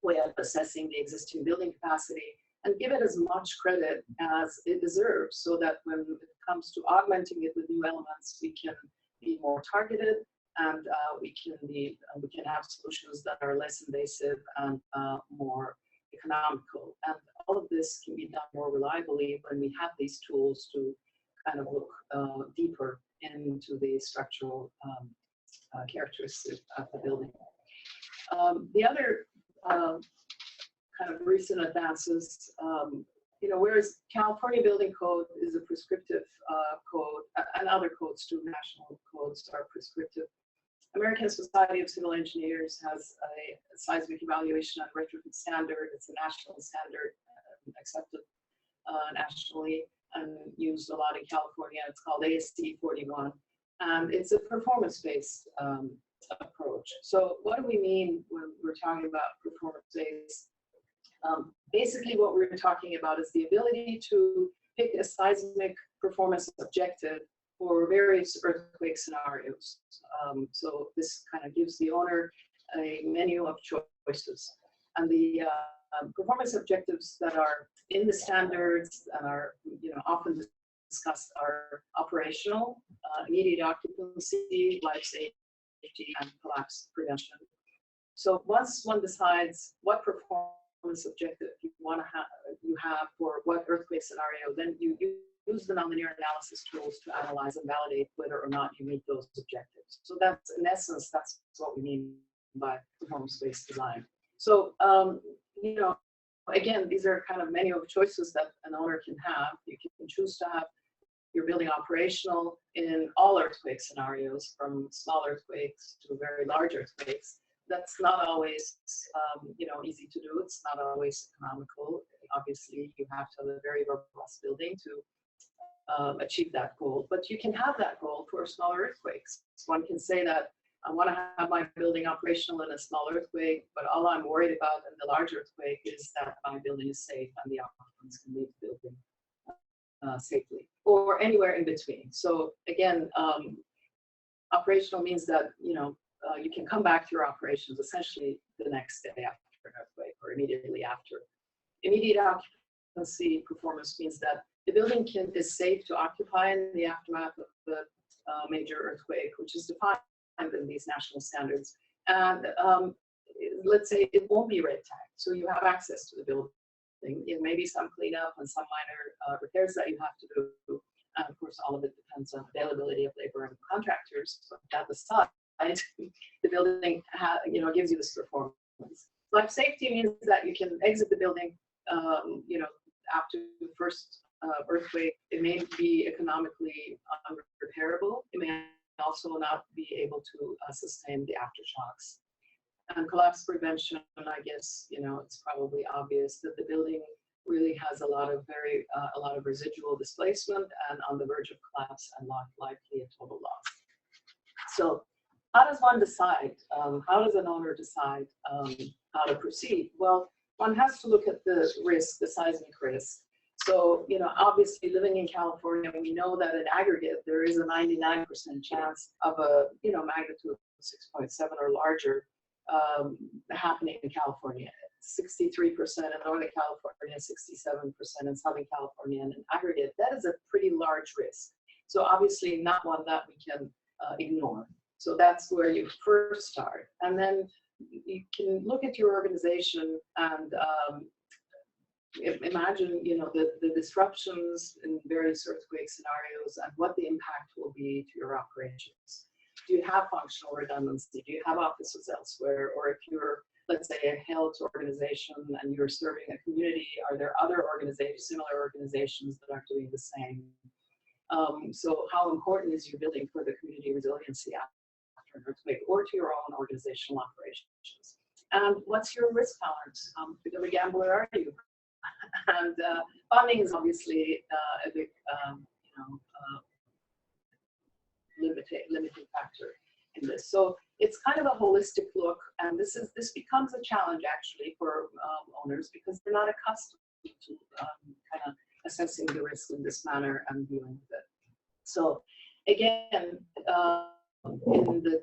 way of assessing the existing building capacity and give it as much credit as it deserves, so that when it comes to augmenting it with new elements, we can be more targeted, and we can have solutions that are less invasive and more economical. And all of this can be done more reliably when we have these tools to kind of look deeper into the structural characteristics of the building. The other kind of recent advances, whereas California Building Code is a prescriptive code, and other codes too, national codes are prescriptive. American Society of Civil Engineers has a seismic evaluation and retrofit standard. It's a national standard, accepted nationally and used a lot in California. It's called ASC 41, and it's a performance-based approach. So what do we mean when we're talking about performance-based? Basically, what we're talking about is the ability to pick a seismic performance objective for various earthquake scenarios. So this kind of gives the owner a menu of choices. And the performance objectives that are in the standards and are often discussed are operational, immediate occupancy, life safety, and collapse prevention. So once one decides what performance objective you have for what earthquake scenario, then you use the nonlinear analysis tools to analyze and validate whether or not you meet those objectives. So that's, in essence, that's what we mean by performance-based design. So, again, these are kind of menu of choices that an owner can have. You can choose to have your building operational in all earthquake scenarios, from small earthquakes to very large earthquakes. That's not always, easy to do. It's not always economical. Obviously, you have to have a very robust building to achieve that goal. But you can have that goal for smaller earthquakes. One can say that I want to have my building operational in a small earthquake, but all I'm worried about in the large earthquake is that my building is safe and the occupants can leave the building safely, or anywhere in between. So again, operational means that you can come back to your operations essentially the next day after an earthquake or immediately after. Immediate occupancy performance means that the building is safe to occupy in the aftermath of the major earthquake, which is defined in these national standards. And let's say it won't be red tagged, so you have access to the building. It may be some cleanup and some minor repairs that you have to do. And of course, all of it depends on availability of labor and contractors. But that aside, the building gives you this performance. Life safety means that you can exit the building after the first earthquake. It may be economically unrepairable. It may also not be able to sustain the aftershocks. And collapse prevention, I guess, it's probably obvious that the building really has a lot of residual displacement and on the verge of collapse and likely a total loss. So how does one decide? How does an owner decide how to proceed? Well, one has to look at the risk, the seismic risk. So, obviously living in California, we know that in aggregate, there is a 99% chance of a, magnitude of 6.7 or larger happening in California. 63% in Northern California, 67% in Southern California, and in aggregate, that is a pretty large risk. So obviously not one that we can ignore. So that's where you first start. And then you can look at your organization and imagine, the disruptions in various earthquake scenarios and what the impact will be to your operations. Do you have functional redundancy? Do you have offices elsewhere? Or if you're, let's say, a health organization and you're serving a community, are there other organizations, similar organizations that are doing the same? So how important is your building for the community resiliency after an earthquake, or to your own organizational operations? And what's your risk tolerance? How big of a gambler are you? And funding is obviously a big, limiting factor in this. So it's kind of a holistic look, and this becomes a challenge actually for owners, because they're not accustomed to kind of assessing the risk in this manner and dealing with it. So again, in the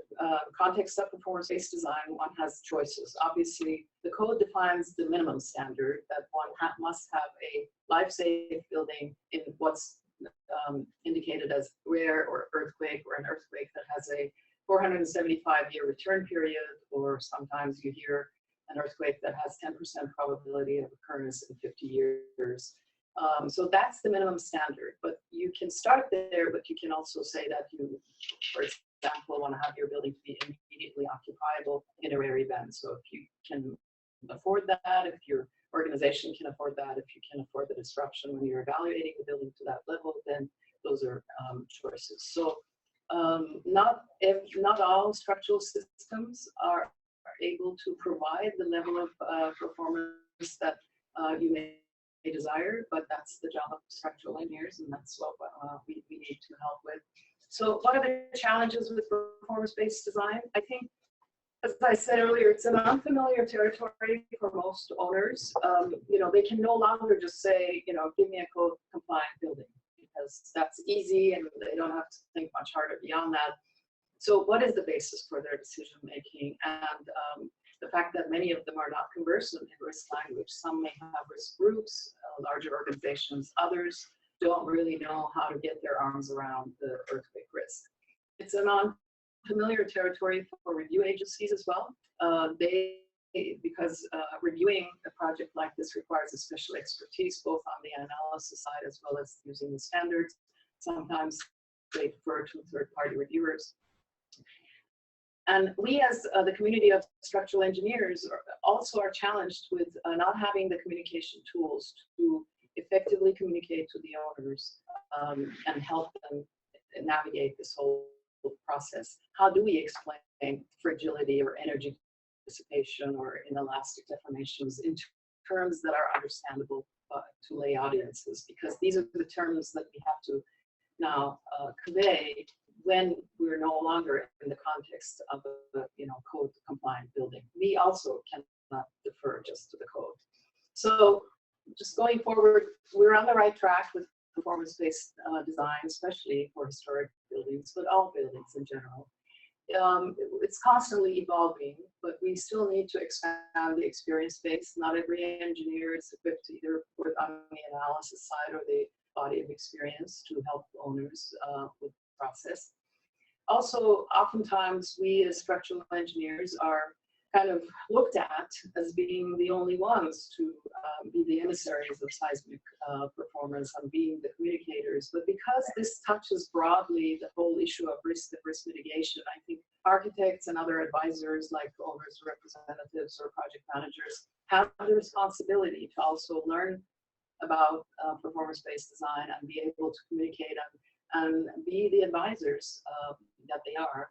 context of performance-based design, one has choices. Obviously, the code defines the minimum standard that one must have a life-safe building in what's indicated as rare or earthquake, or an earthquake that has a 475-year return period, or sometimes you hear an earthquake that has 10% probability of occurrence in 50 years. So that's the minimum standard, but you can start there, but you can also say that you, for example, want to have your building to be immediately occupiable in a rare event. So if you can afford that, if your organization can afford that, if you can afford the disruption when you're evaluating the building to that level, then those are choices. So not all structural systems are able to provide the level of performance that you may desire, but that's the job of structural engineers, and that's what we need to help with. So what are the challenges with performance-based design? I think, as I said earlier, it's an unfamiliar territory for most owners. You know, they can no longer just say, you know, give me a code compliant building, because that's easy and they don't have to think much harder beyond that. So what is the basis for their decision making? And the fact that many of them are not conversant in risk language. Some may have risk groups, larger organizations, others don't really know how to get their arms around the earthquake risk. It's a non-familiar territory for review agencies as well. Because reviewing a project like this requires a special expertise, both on the analysis side as well as using the standards. Sometimes they defer to third-party reviewers. And we, as the community of structural engineers, also are challenged with not having the communication tools to effectively communicate to the owners and help them navigate this whole process. How do we explain fragility or energy dissipation or inelastic deformations in terms that are understandable to lay audiences? Because these are the terms that we have to now convey when we're no longer in the context of a code compliant building. We also cannot defer just to the code. So just going forward, we're on the right track with performance-based design, especially for historic buildings, but all buildings in general. It's constantly evolving, but we still need to expand the experience base. Not every engineer is equipped to either work on the analysis side or the body of experience to help owners with the process. Also, oftentimes we as structural engineers are kind of looked at as being the only ones to be the emissaries of seismic performance and being the communicators. But because this touches broadly the whole issue of risk and risk mitigation, I think architects and other advisors like owners, representatives, or project managers have the responsibility to also learn about performance-based design and be able to communicate and be the advisors that they are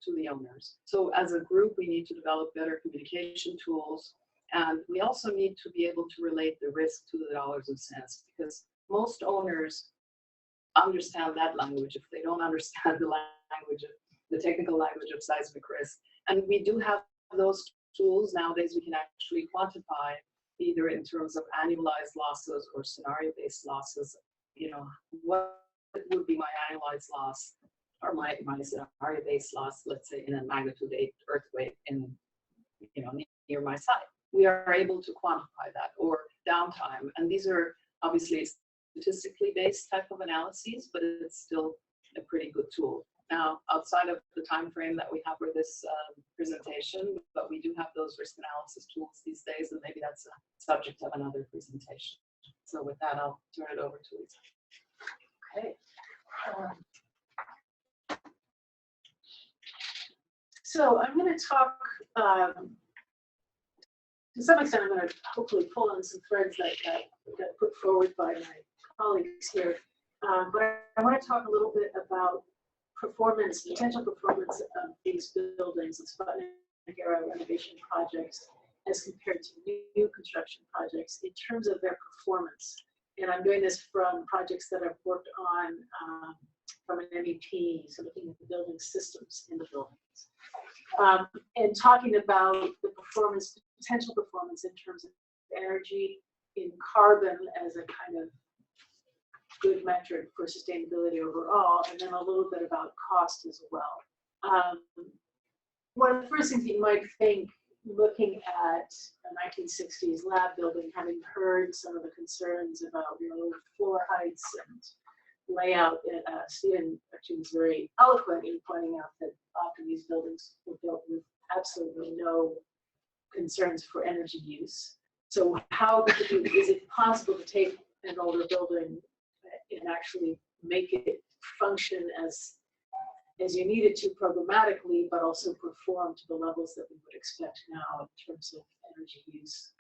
to the owners. So as a group, we need to develop better communication tools, and we also need to be able to relate the risk to the dollars and cents, because most owners understand that language if they don't understand the language of the technical language of seismic risk. And we do have those tools nowadays. We can actually quantify either in terms of annualized losses or scenario-based losses. You know, what would be my annualized loss or my scenario-based loss, let's say in a magnitude 8 earthquake in, near my site. We are able to quantify that, or downtime. And these are obviously statistically based type of analyses, but it's still a pretty good tool. Now, outside of the time frame that we have for this presentation, but we do have those risk analysis tools these days, and maybe that's a subject of another presentation. So with that, I'll turn it over to Lisa. Okay. So I'm going to talk, to some extent, I'm going to hopefully pull on some threads that got put forward by my colleagues here. But I want to talk a little bit about performance, potential performance of these buildings and Sputnik era renovation projects as compared to new construction projects in terms of their performance. And I'm doing this from projects that I've worked on from an MEP, so looking at the building systems in the buildings. And talking about the performance, potential performance in terms of energy, in carbon as a kind of good metric for sustainability overall, and then a little bit about cost as well. One of the first things that you might think, looking at a 1960s lab building, having heard some of the concerns about low floor heights and layout, Stephen actually was very eloquent in pointing out that often these buildings were built with absolutely no concerns for energy use. So how is it possible to take an older building and actually make it function as you need it to programmatically, but also perform to the levels that we would expect now in terms of energy use?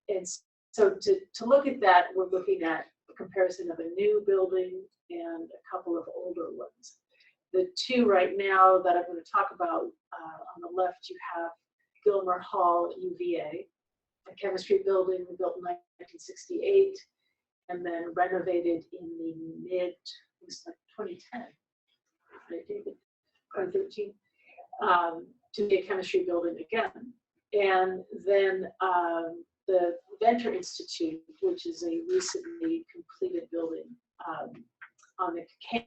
And so to look at that, we're looking at a comparison of a new building and a couple of older ones. The two right now that I'm going to talk about, on the left, you have Gilmer Hall, UVA, a chemistry building built in 1968, and then renovated in the buildings, like 2010, right, David? 2013, to be a chemistry building again. And then the Venture Institute, which is a recently completed building on the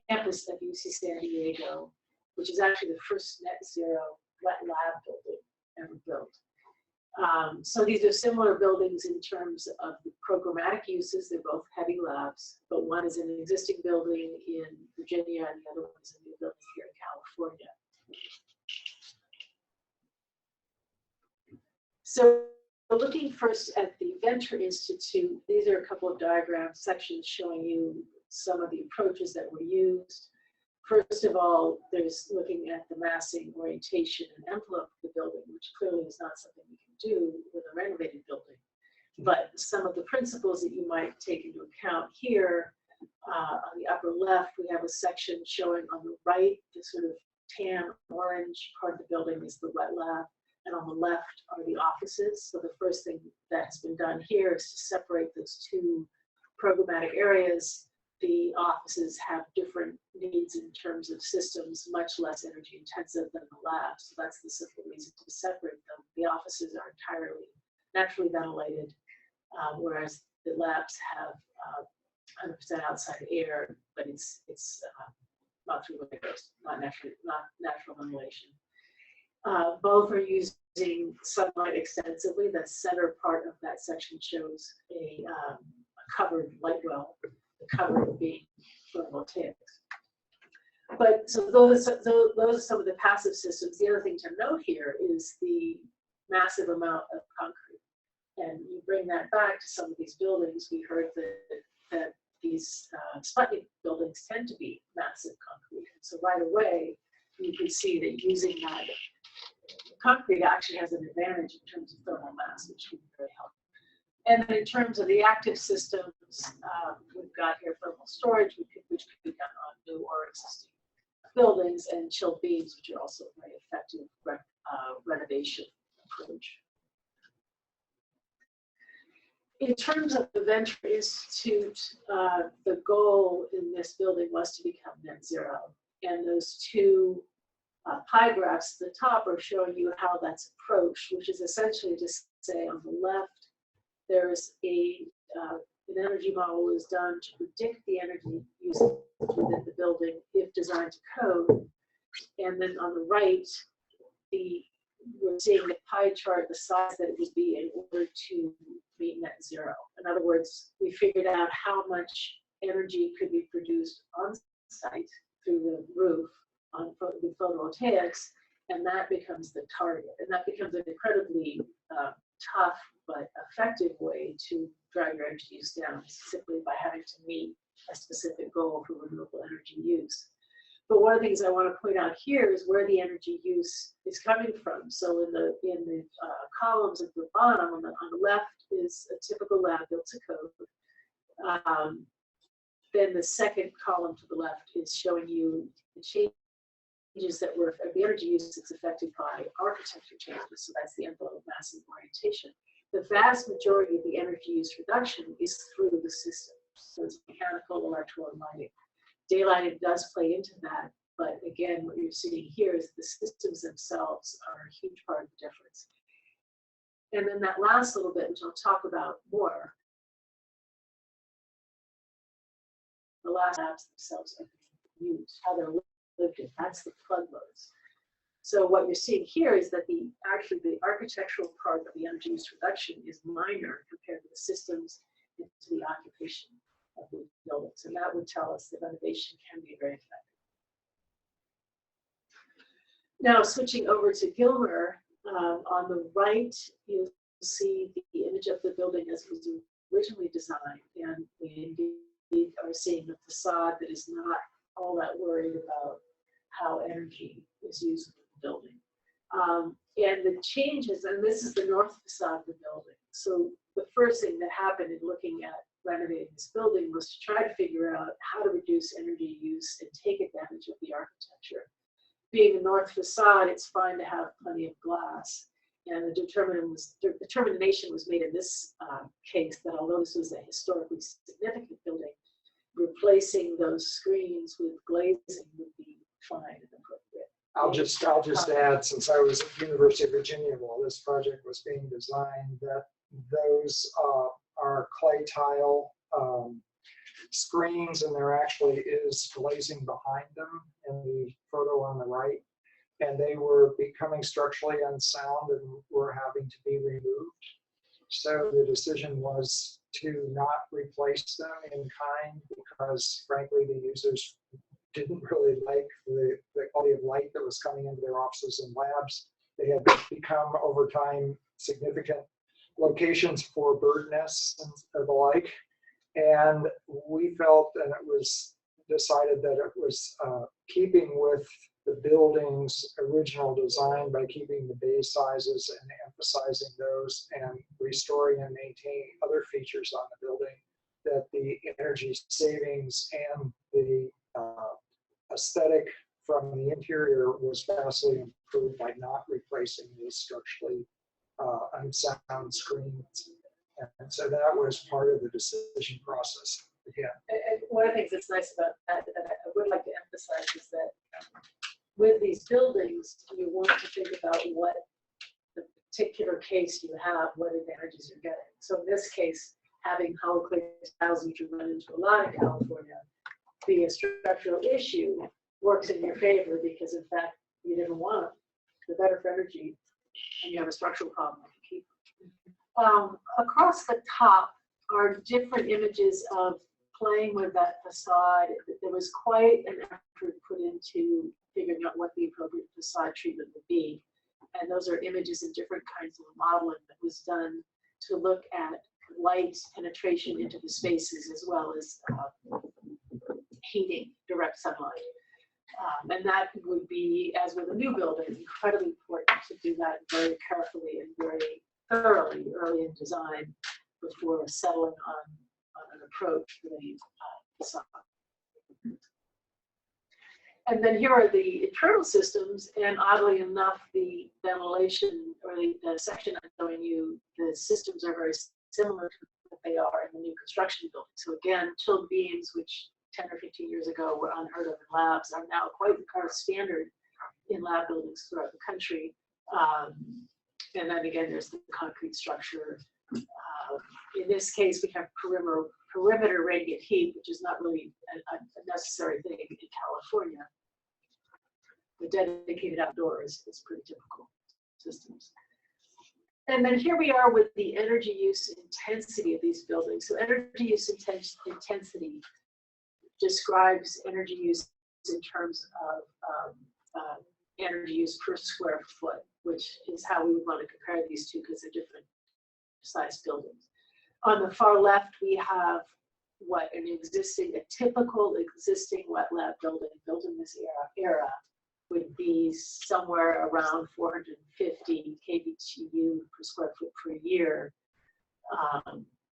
campus of UC San Diego, which is actually the first net zero wet lab building ever built. So these are similar buildings in terms of the programmatic uses. They're both heavy labs, but one is an existing building in Virginia and the other one is a new building here in California. So looking first at the Venture Institute, these are a couple of diagram sections showing you some of the approaches that were used. First of all, there's looking at the massing, orientation, and envelope of the building, which clearly is not something we can do with a renovated building. But some of the principles that you might take into account here, on the upper left, we have a section showing on the right, the sort of tan orange part of the building is the wet lab, and on the left are the offices. So the first thing that's been done here is to separate those two programmatic areas. The offices have different needs in terms of systems, much less energy intensive than the lab. So that's the simple reason to separate them. The offices are entirely naturally ventilated, whereas the labs have 100% outside air, but it's not through windows, not natural ventilation. Both are using sunlight extensively. The center part of that section shows a covered light well, the cover being photovoltaics. But so those are some of the passive systems. The other thing to note here is the massive amount of concrete. And you bring that back to some of these buildings. We heard that these Sputnik buildings tend to be massive concrete. So right away, you can see that using that concrete actually has an advantage in terms of thermal mass, which can be very helpful. And then in terms of the active systems, we've got here thermal storage, which could be done on new or existing buildings, and chilled beams, which are also a very effective renovation approach. In terms of the Venture Institute, the goal in this building was to become net zero. And those two pie graphs at the top are showing you how that's approached, which is essentially to say on the left, there's an energy model is done to predict the energy use within the building if designed to code. And then on the right, we're seeing the pie chart, the size that it would be in order to meet net zero. In other words, we figured out how much energy could be produced on site through the roof with photovoltaics, and that becomes the target. And that becomes an incredibly tough but effective way to drive your energy use down, simply by having to meet a specific goal for renewable energy use. But one of the things I want to point out here is where the energy use is coming from. So in the columns at the bottom, on the left is a typical lab built to code. Then the second column to the left is showing you the changes that were the energy use that's affected by architecture changes. So that's the envelope, mass, and orientation. The vast majority of the energy use reduction is through the system. So it's mechanical, electrical, and lighting. Daylighting does play into that, but again, what you're seeing here is the systems themselves are a huge part of the difference. And then that last little bit, which I'll talk about more, the last apps themselves are being used, how they're lived in. That's the plug loads. So what you're seeing here is that actually the architectural part of the energy use reduction is minor compared to the systems and to the occupation of the buildings. And that would tell us that renovation can be very effective. Now, switching over to Gilmer, on the right, you'll see the image of the building as it was originally designed. And we indeed are seeing a facade that is not all that worried about how energy is used in the building. And the changes, and this is the north facade of the building. So the first thing that happened in looking at renovating this building was to try to figure out how to reduce energy use and take advantage of the architecture. Being a north facade, it's fine to have plenty of glass. And the determination was made in this case that although this was a historically significant building, we're replacing those screens with glazing would be fine and appropriate. I'll just add, since I was at the University of Virginia while this project was being designed, that those are clay tile screens, and there actually is glazing behind them in the photo on the right. And they were becoming structurally unsound and were having to be removed. So the decision was to not replace them in kind because, frankly, the users didn't really like the quality of light that was coming into their offices and labs. They had become, over time, significant locations for bird nests and the like. And we felt, and it was decided that it was keeping with the building's original design by keeping the bay sizes and emphasizing those and restoring and maintaining other features on the building, that the energy savings and the aesthetic from the interior was vastly improved by not replacing these structurally unsound screens. And so that was part of the decision process. Yeah. And one of the things that's nice about that I would like to emphasize is that with these buildings, you want to think about what the particular case you have, what advantages you're getting. So in this case, having hollow clay tiles, which you run into a lot in California, being a structural issue works in your favor because, in fact, you didn't want the better for energy, and you have a structural problem you can keep. Across the top are different images of playing with that facade. There was quite an effort put into figuring out what the appropriate facade treatment would be. And those are images of different kinds of modeling that was done to look at light penetration into the spaces as well as heating, direct sunlight. And that would be, as with a new building, incredibly important to do that very carefully and very thoroughly early in design before settling on an approach for the facade. And then here are the internal systems, and oddly enough, the ventilation, or the section I'm showing you, the systems are very similar to what they are in the new construction building. So again, chilled beams, which 10 or 15 years ago were unheard of in labs, are now quite the kind of standard in lab buildings throughout the country. And then again, there's the concrete structure. In this case, we have perimeter radiant heat, which is not really a necessary thing in California. The dedicated outdoors is pretty typical systems. And then here we are with the energy use intensity of these buildings. So energy use intensity describes energy use in terms of energy use per square foot, which is how we would want to compare these two because they're different size buildings. On the far left, we have what a typical existing wet lab building built in this era would be somewhere around 450 kBTU per square foot per year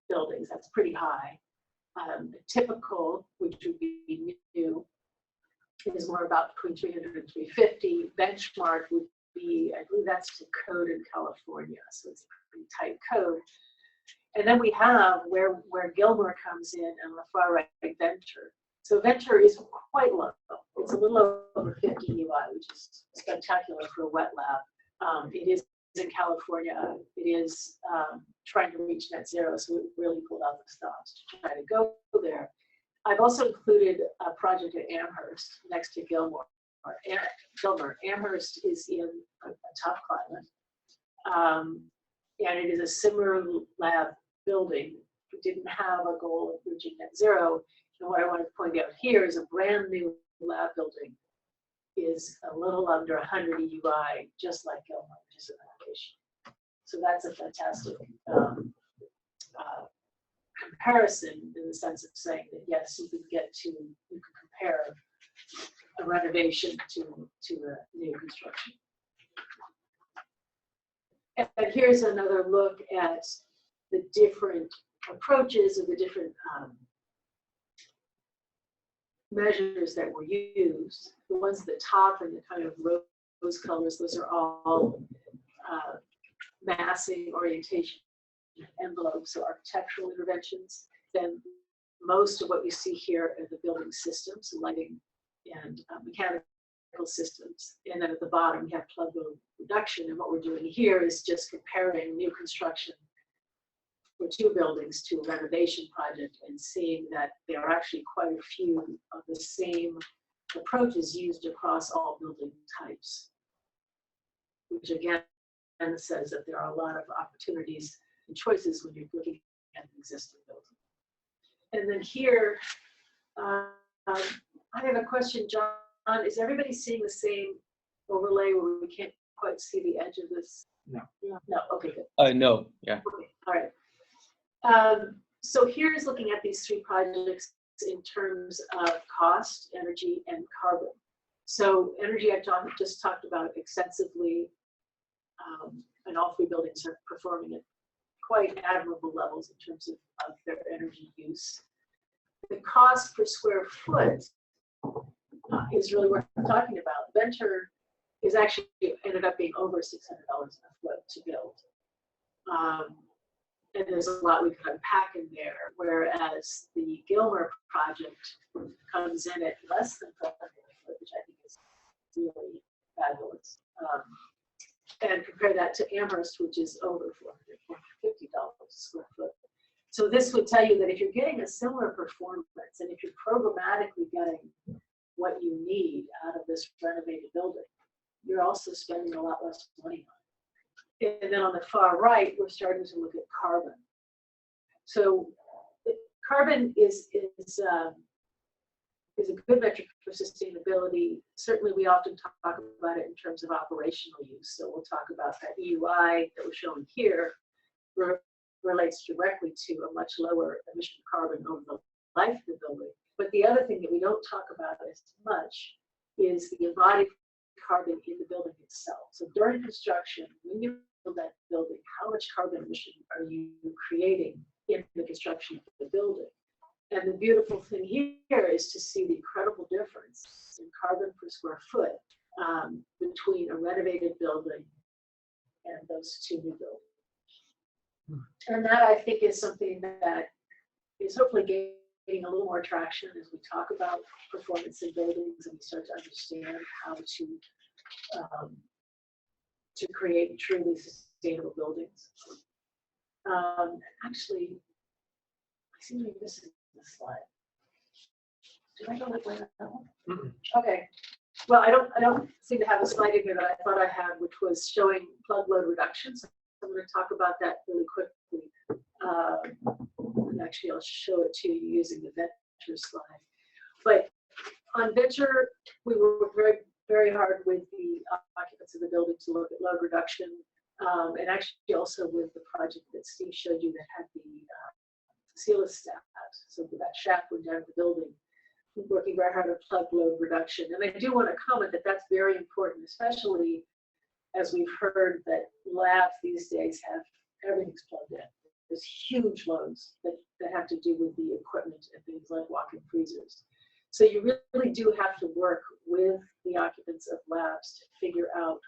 buildings. That's pretty high. Typical, which would be new, is more about between 300 and 350. Benchmark would be, I believe that's to code in California, so it's a pretty tight code. And then we have where Gilmer comes in on the far right, Venture. So Venture is quite low. It's a little over 50 UI, which is spectacular for a wet lab. It is in California. It is trying to reach net zero, so it really pulled out the stops to try to go there. I've also included a project at Amherst next to Gilmer. Amherst is in a tough climate. And it is a similar lab building. We didn't have a goal of reaching net zero. And what I want to point out here is a brand new lab building is a little under 100 EUI, just like Gilmer, which is an application. So that's a fantastic comparison in the sense of saying that yes, you can compare a renovation to a new construction. And here's another look at the different approaches or the different measures that were used. The ones at the top and the kind of rose colors, those are all massing, orientation, envelopes, so architectural interventions. Then most of what you see here are the building systems, lighting and mechanical systems. And then at the bottom, we have plug load reduction. And what we're doing here is just comparing new construction for 2 buildings to a renovation project and seeing that there are actually quite a few of the same approaches used across all building types, which again says that there are a lot of opportunities and choices when you're looking at an existing building. And then here, I have a question, John. Is everybody seeing the same overlay where we can't quite see the edge of this? No. No, okay, good. No, yeah. Okay, all right. So here's looking at these 3 projects in terms of cost, energy, and carbon. So energy, I just talked about extensively, and all 3 buildings are performing at quite admirable levels in terms of their energy use. The cost per square foot is really worth talking about. Venture is actually ended up being over $600 a foot to build. And there's a lot we can unpack in there, whereas the Gilmer project comes in at less than $400 a foot, which I think is really fabulous. And compare that to Amherst, which is over $450 a square foot. So this would tell you that if you're getting a similar performance and if you're programmatically getting what you need out of this renovated building, you're also spending a lot less money on it. And then on the far right, we're starting to look at carbon. So carbon is a good metric for sustainability. Certainly, we often talk about it in terms of operational use. So we'll talk about that EUI that we're showing here relates directly to a much lower emission of carbon over the life of the building. But the other thing that we don't talk about as much is the embodied carbon in the building itself. So during construction, when you build that building, how much carbon emission are you creating in the construction of the building? And the beautiful thing here is to see the incredible difference in carbon per square foot between a renovated building and those 2 new buildings. And that, I think, is something that is hopefully gaining a little more traction as we talk about performance in buildings and we start to understand how to create truly sustainable buildings. Actually, I seem to be missing this slide. Did I go that way? Okay. Well, I don't seem to have a slide in here that I thought I had, which was showing plug load reduction. So I'm going to talk about that really quickly. And actually, I'll show it to you using the Venture slide. But on Venture, we worked very, very hard with the occupants of the building to look at load reduction, and actually also with the project that Steve showed you that had the sealess staff. So that shaft went down to the building, working very hard on plug load reduction. And I do want to comment that that's very important, especially as we've heard that labs these days have everything's plugged in. There's huge loads that have to do with the equipment and things like walk-in freezers. So you really do have to work with the occupants of labs to figure out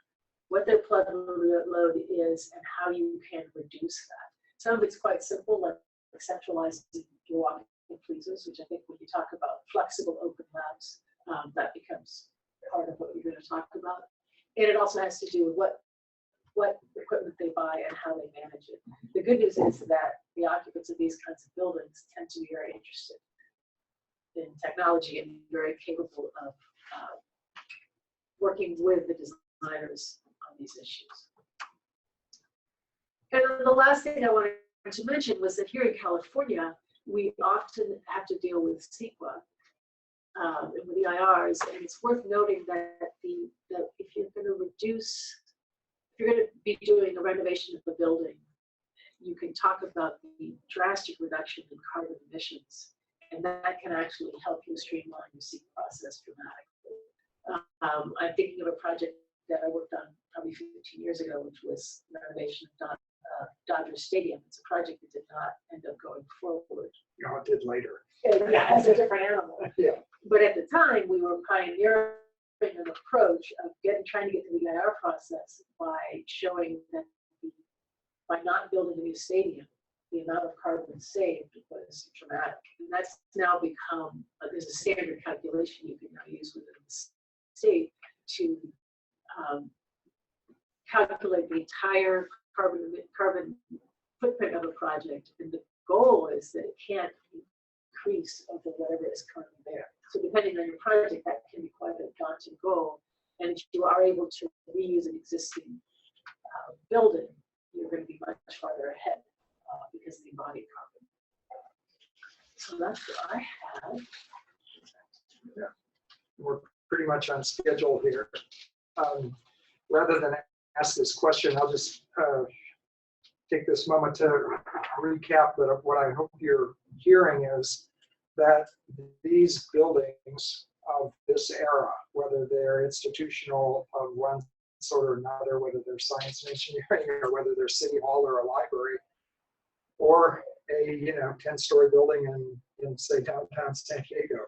what their plug load is and how you can reduce that. Some of it's quite simple, like centralizing your walk-in freezers, which I think when you talk about flexible open labs, that becomes part of what you're going to talk about. And it also has to do with what equipment they buy and how they manage it. The good news is that the occupants of these kinds of buildings tend to be very interested in technology and very capable of working with the designers on these issues. And then the last thing I wanted to mention was that here in California, we often have to deal with CEQA and with the IRs, and it's worth noting that if you're going to reduce, if you're going to be doing a renovation of the building, you can talk about the drastic reduction in carbon emissions, and that can actually help you streamline your CEQA process dramatically. I'm thinking of a project that I worked on probably 15 years ago, which was renovation of Dodger Stadium. It's a project that did not end up going forward. No, it did later. Yeah, as a different animal. Yeah. But at the time, we were pioneering an approach of trying to get to the EIR process by showing that by not building a new stadium, the amount of carbon saved was dramatic. And that's now become, there's a standard calculation you can now use within the state to calculate the entire carbon footprint of a project. And the goal is that it can't increase over whatever is currently there. So depending on your project, that can be quite a daunting goal. And if you are able to reuse an existing building, you're going to be much farther ahead because of the embodied carbon. So that's what I have. Yeah. We're pretty much on schedule here. Rather than ask this question, I'll just take this moment to recap that what I hope you're hearing is that these buildings of this era, whether they're institutional of one sort or another, whether they're science and engineering, or whether they're city hall or a library, or a 10-story building in say downtown San Diego,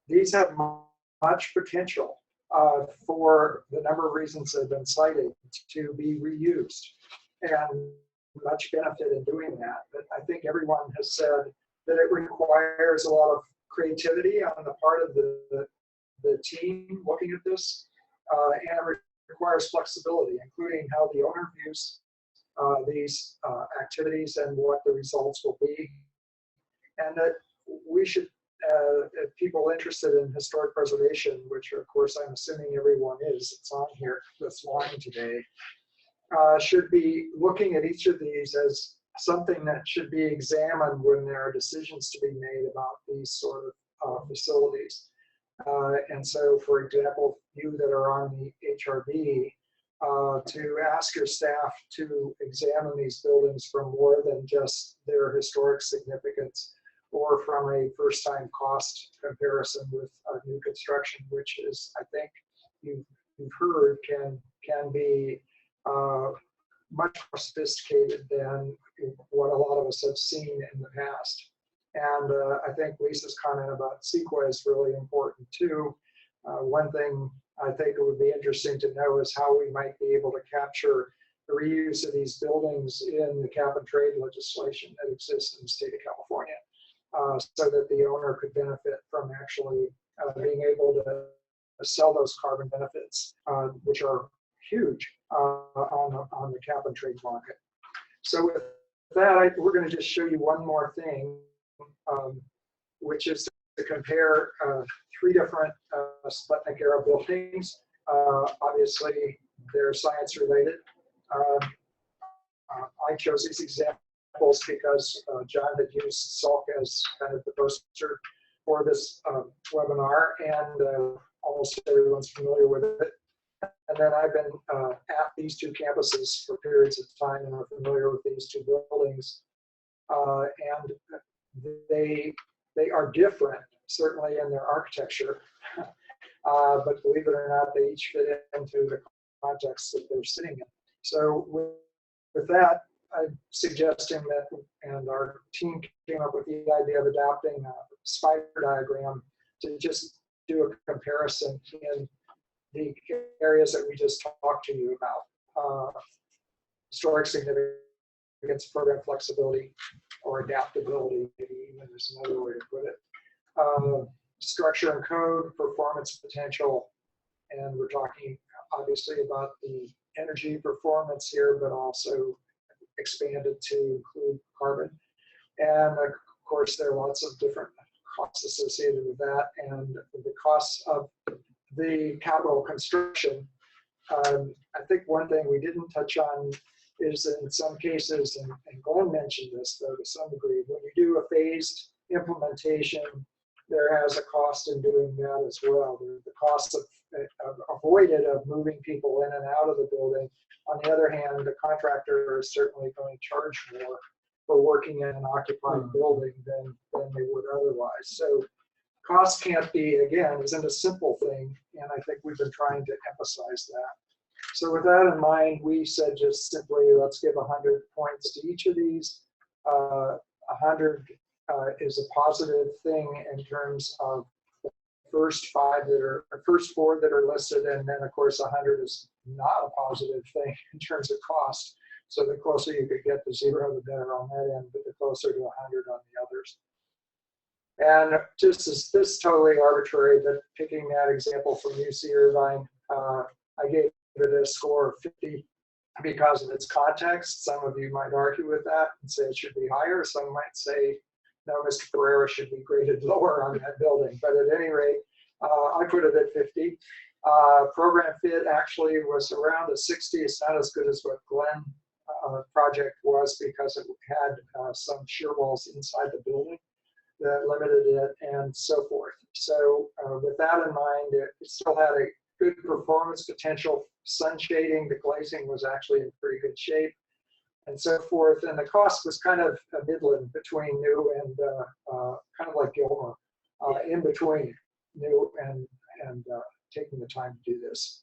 these have much potential for the number of reasons that have been cited to be reused, and much benefit in doing that. But I think everyone has said that it requires a lot of creativity on the part of the team looking at this, and it requires flexibility, including how the owner views these activities and what the results will be. And that we should, people interested in historic preservation, which of course I'm assuming everyone is, it's on here, this line today, should be looking at each of these as something that should be examined when there are decisions to be made about these sort of facilities. And so, for example, you that are on the HRB, to ask your staff to examine these buildings from more than just their historic significance, or from a first-time cost comparison with new construction, which is, I think, you've heard can be much more sophisticated than what a lot of us have seen in the past. And I think Lisa's comment about CEQA is really important too. One thing I think it would be interesting to know is how we might be able to capture the reuse of these buildings in the cap and trade legislation that exists in the state of California, so that the owner could benefit from actually being able to sell those carbon benefits, which are huge on the cap and trade market. So with that, we're going to just show you one more thing, which is to compare three different Sputnik era buildings. Obviously, they're science related. I chose these examples because John had used Salk as kind of the poster for this webinar, and almost everyone's familiar with it. And then I've been at these two campuses for periods of time and are familiar with these two buildings. And they are different, certainly in their architecture, but believe it or not, they each fit into the context that they're sitting in. So with that, I'm suggesting that, and our team came up with the idea of adapting a spider diagram to just do a comparison in the areas that we just talked to you about. Historic significance, program flexibility, or adaptability, maybe even there's another way to put it. Structure and code, performance potential, and we're talking obviously about the energy performance here, but also expanded to include carbon. And of course, there are lots of different costs associated with that, and the costs of the capital construction. I think one thing we didn't touch on is in some cases, and Glenn mentioned this though to some degree, when you do a phased implementation, there has a cost in doing that as well. The cost of avoided of moving people in and out of the building. On the other hand, the contractor is certainly going to charge more for working in an occupied building than they would otherwise. So cost can't be, again, isn't a simple thing, and I think we've been trying to emphasize that. So with that in mind, we said just simply, let's give 100 points to each of these. 100 is a positive thing in terms of the first four that are listed, and then of course 100 is not a positive thing in terms of cost. So the closer you could get to 0, the better on that end, but the closer to 100 on the others. And just as this is totally arbitrary, but picking that example from UC Irvine, I gave it a score of 50 because of its context. Some of you might argue with that and say it should be higher. Some might say, no, Mr. Pereira should be graded lower on that building. But at any rate, I put it at 50. Program fit actually was around a 60. It's not as good as what Glenn project was because it had some shear walls inside the building that limited it and so forth. So with that in mind, it still had a good performance potential. Sun shading, the glazing was actually in pretty good shape and so forth. And the cost was kind of a midland between new and kind of like Gilmer, in between new and taking the time to do this.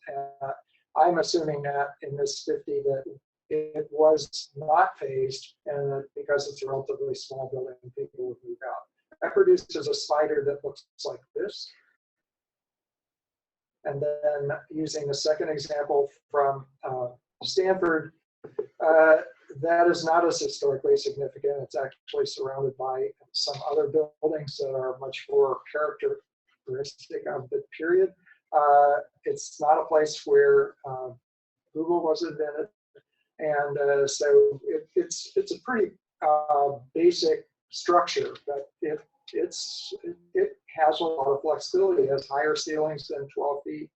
I'm assuming that in this 50 that it was not phased, and that because it's a relatively small building, people would move out. That produces a spider that looks like this. And then using the second example from Stanford, that is not as historically significant. It's actually surrounded by some other buildings that are much more characteristic of the period. It's not a place where Google was invented. And so it's a pretty basic structure, but it has a lot of flexibility. It has higher ceilings than 12 feet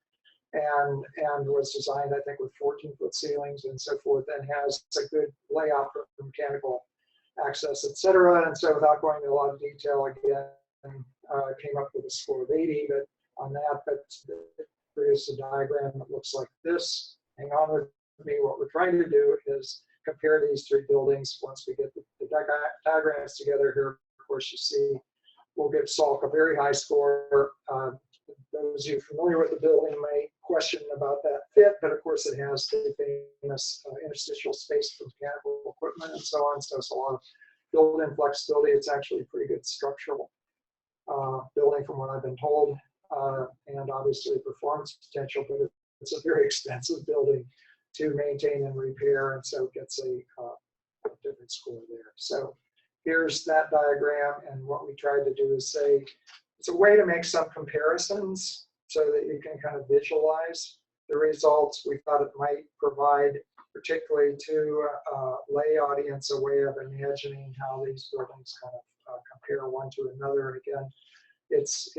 and was designed, I think, with 14-foot ceilings and so forth, and has a good layout for mechanical access, et cetera. And so without going into a lot of detail again, came up with a score of 80 but on that, but it produced a diagram that looks like this. Hang on with me. What we're trying to do is compare these three buildings. Once we get the diagrams together here, of course, you see we'll give Salk a very high score. Those of you familiar with the building may question about that fit, but of course it has the famous interstitial space for mechanical equipment and so on. So it's a lot of built-in flexibility. It's actually a pretty good structural building from what I've been told, and obviously performance potential, but it's a very expensive building to maintain and repair, and so it gets a different score there. So here's that diagram, and what we tried to do is say, it's a way to make some comparisons so that you can kind of visualize the results. We thought it might provide, particularly to a lay audience, a way of imagining how these buildings kind of compare one to another. And again, it's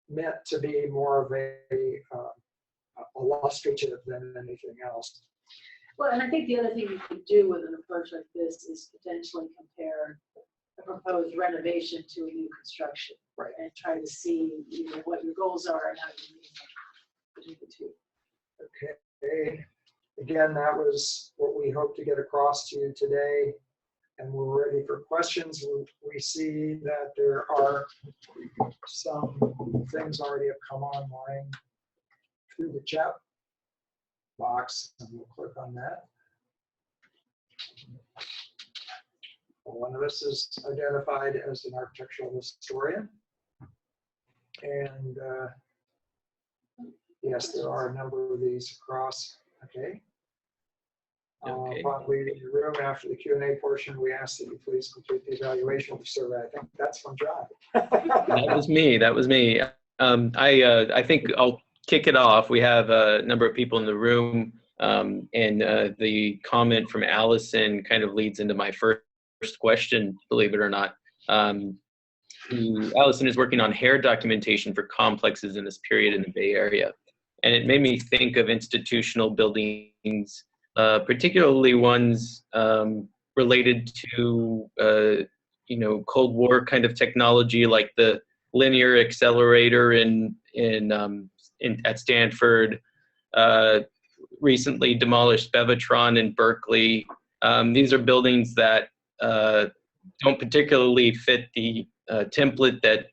meant to be more of a illustrative than anything else. Well, and I think the other thing you could do with an approach like this is potentially compare a proposed renovation to a new construction, right? And try to see, you know, what your goals are and how you meet between the two. Okay. Again, that was what we hope to get across to you today, and we're ready for questions. We see that there are some things already have come online through the chat box, and we'll click on that. One of us is identified as an architectural historian, and yes, there are a number of these across. Okay. Okay. Upon leaving the room after the Q&A portion, we ask that you please complete the evaluation survey. I think that's from John. That was me. That was me. I think I'll kick it off. We have a number of people in the room, and the comment from Allison kind of leads into my first question, believe it or not. Allison is working on hair documentation for complexes in this period in the Bay Area. And it made me think of institutional buildings, particularly ones related to, Cold War kind of technology, like the linear accelerator at Stanford, recently demolished Bevatron in Berkeley. These are buildings that don't particularly fit the template that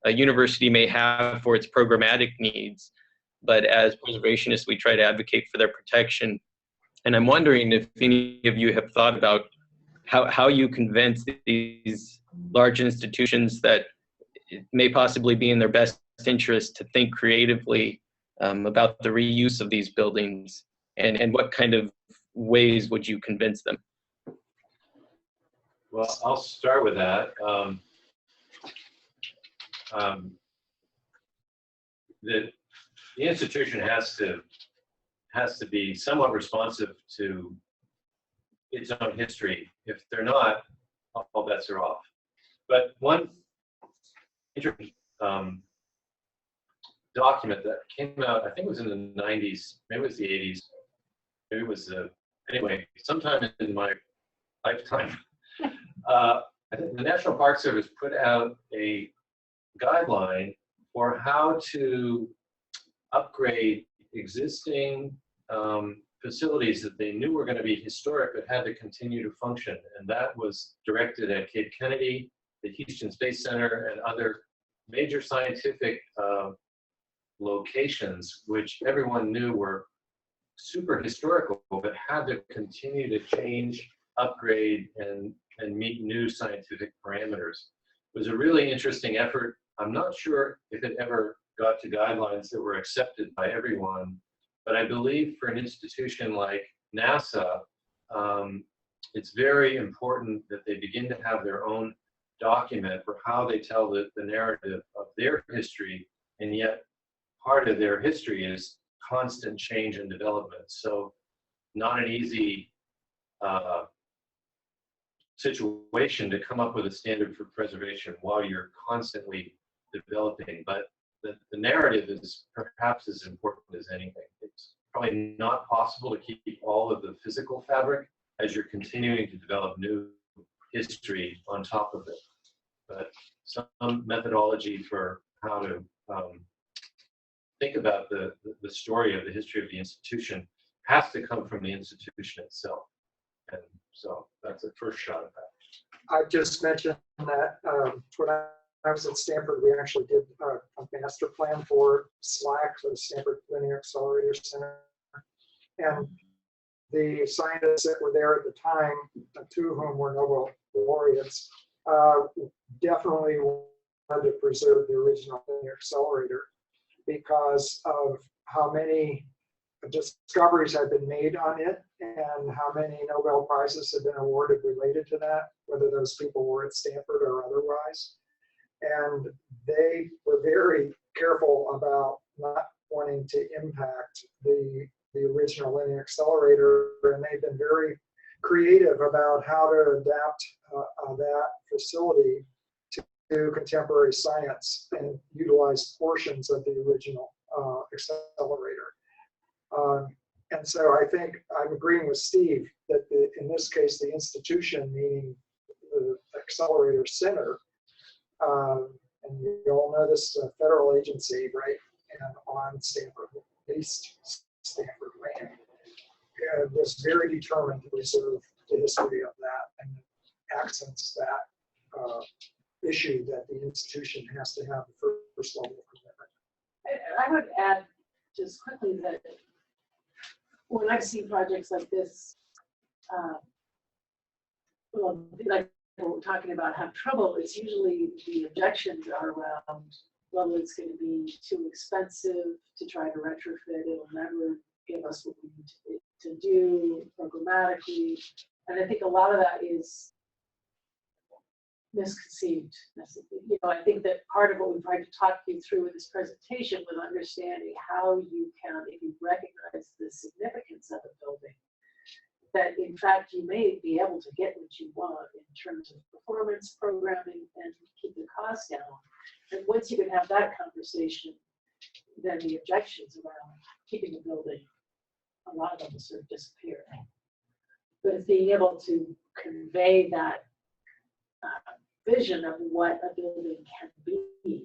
a university may have for its programmatic needs. But as preservationists, we try to advocate for their protection. And I'm wondering if any of you have thought about how you convince these large institutions that it may possibly be in their best interest to think creatively about the reuse of these buildings, and what kind of ways would you convince them? Well, I'll start with that. the institution has to be somewhat responsive to its own history. If they're not, all bets are off. But one interesting document that came out, I think it was in the 90s, maybe it was the 80s, maybe it was, anyway, sometime in my lifetime, I think the National Park Service put out a guideline for how to upgrade existing facilities that they knew were going to be historic but had to continue to function. And that was directed at Cape Kennedy, the Houston Space Center, and other major scientific locations, which everyone knew were super historical, but had to continue to change, upgrade, and meet new scientific parameters. It was a really interesting effort. I'm not sure if it ever got to guidelines that were accepted by everyone, but I believe for an institution like NASA, it's very important that they begin to have their own document for how they tell the narrative of their history, and yet part of their history is constant change and development. So not an easy situation to come up with a standard for preservation while you're constantly developing, but the narrative is perhaps as important as anything. It's probably not possible to keep all of the physical fabric as you're continuing to develop new history on top of it. But some methodology for how to think about the story of the history of the institution has to come from the institution itself. And so that's the first shot at that. I just mentioned that when I was at Stanford, we actually did a master plan for SLAC, for the Stanford Linear Accelerator Center. And the scientists that were there at the time, two of whom were Nobel laureates, definitely wanted to preserve the original linear accelerator because of how many discoveries had been made on it and how many Nobel Prizes had been awarded related to that, whether those people were at Stanford or otherwise. And they were very careful about not wanting to impact the original linear accelerator, and they've been very creative about how to adapt that facility to contemporary science and utilize portions of the original accelerator. And so I think I'm agreeing with Steve that in this case, the institution, meaning the accelerator center, and you all know this is a federal agency, right? And on Stanford, based Stanford land, was very determined to preserve the history of that and accents that issue that the institution has to have the first level of commitment. I would add just quickly that when I see projects like this, well, like we're talking about have trouble, it's usually the objections are around, well, it's going to be too expensive to try to retrofit, it'll never give us what we need to do programmatically. And I think a lot of that is misconceived. You know, I think that part of what we tried to talk you through with this presentation was understanding how you can, if you recognize the significance of a building, that in fact you may be able to get what you want in terms of performance, programming, and keep the costs down. And once you can have that conversation, then the objections around keeping a building, a lot of them will sort of disappear. But it's being able to convey that vision of what a building can be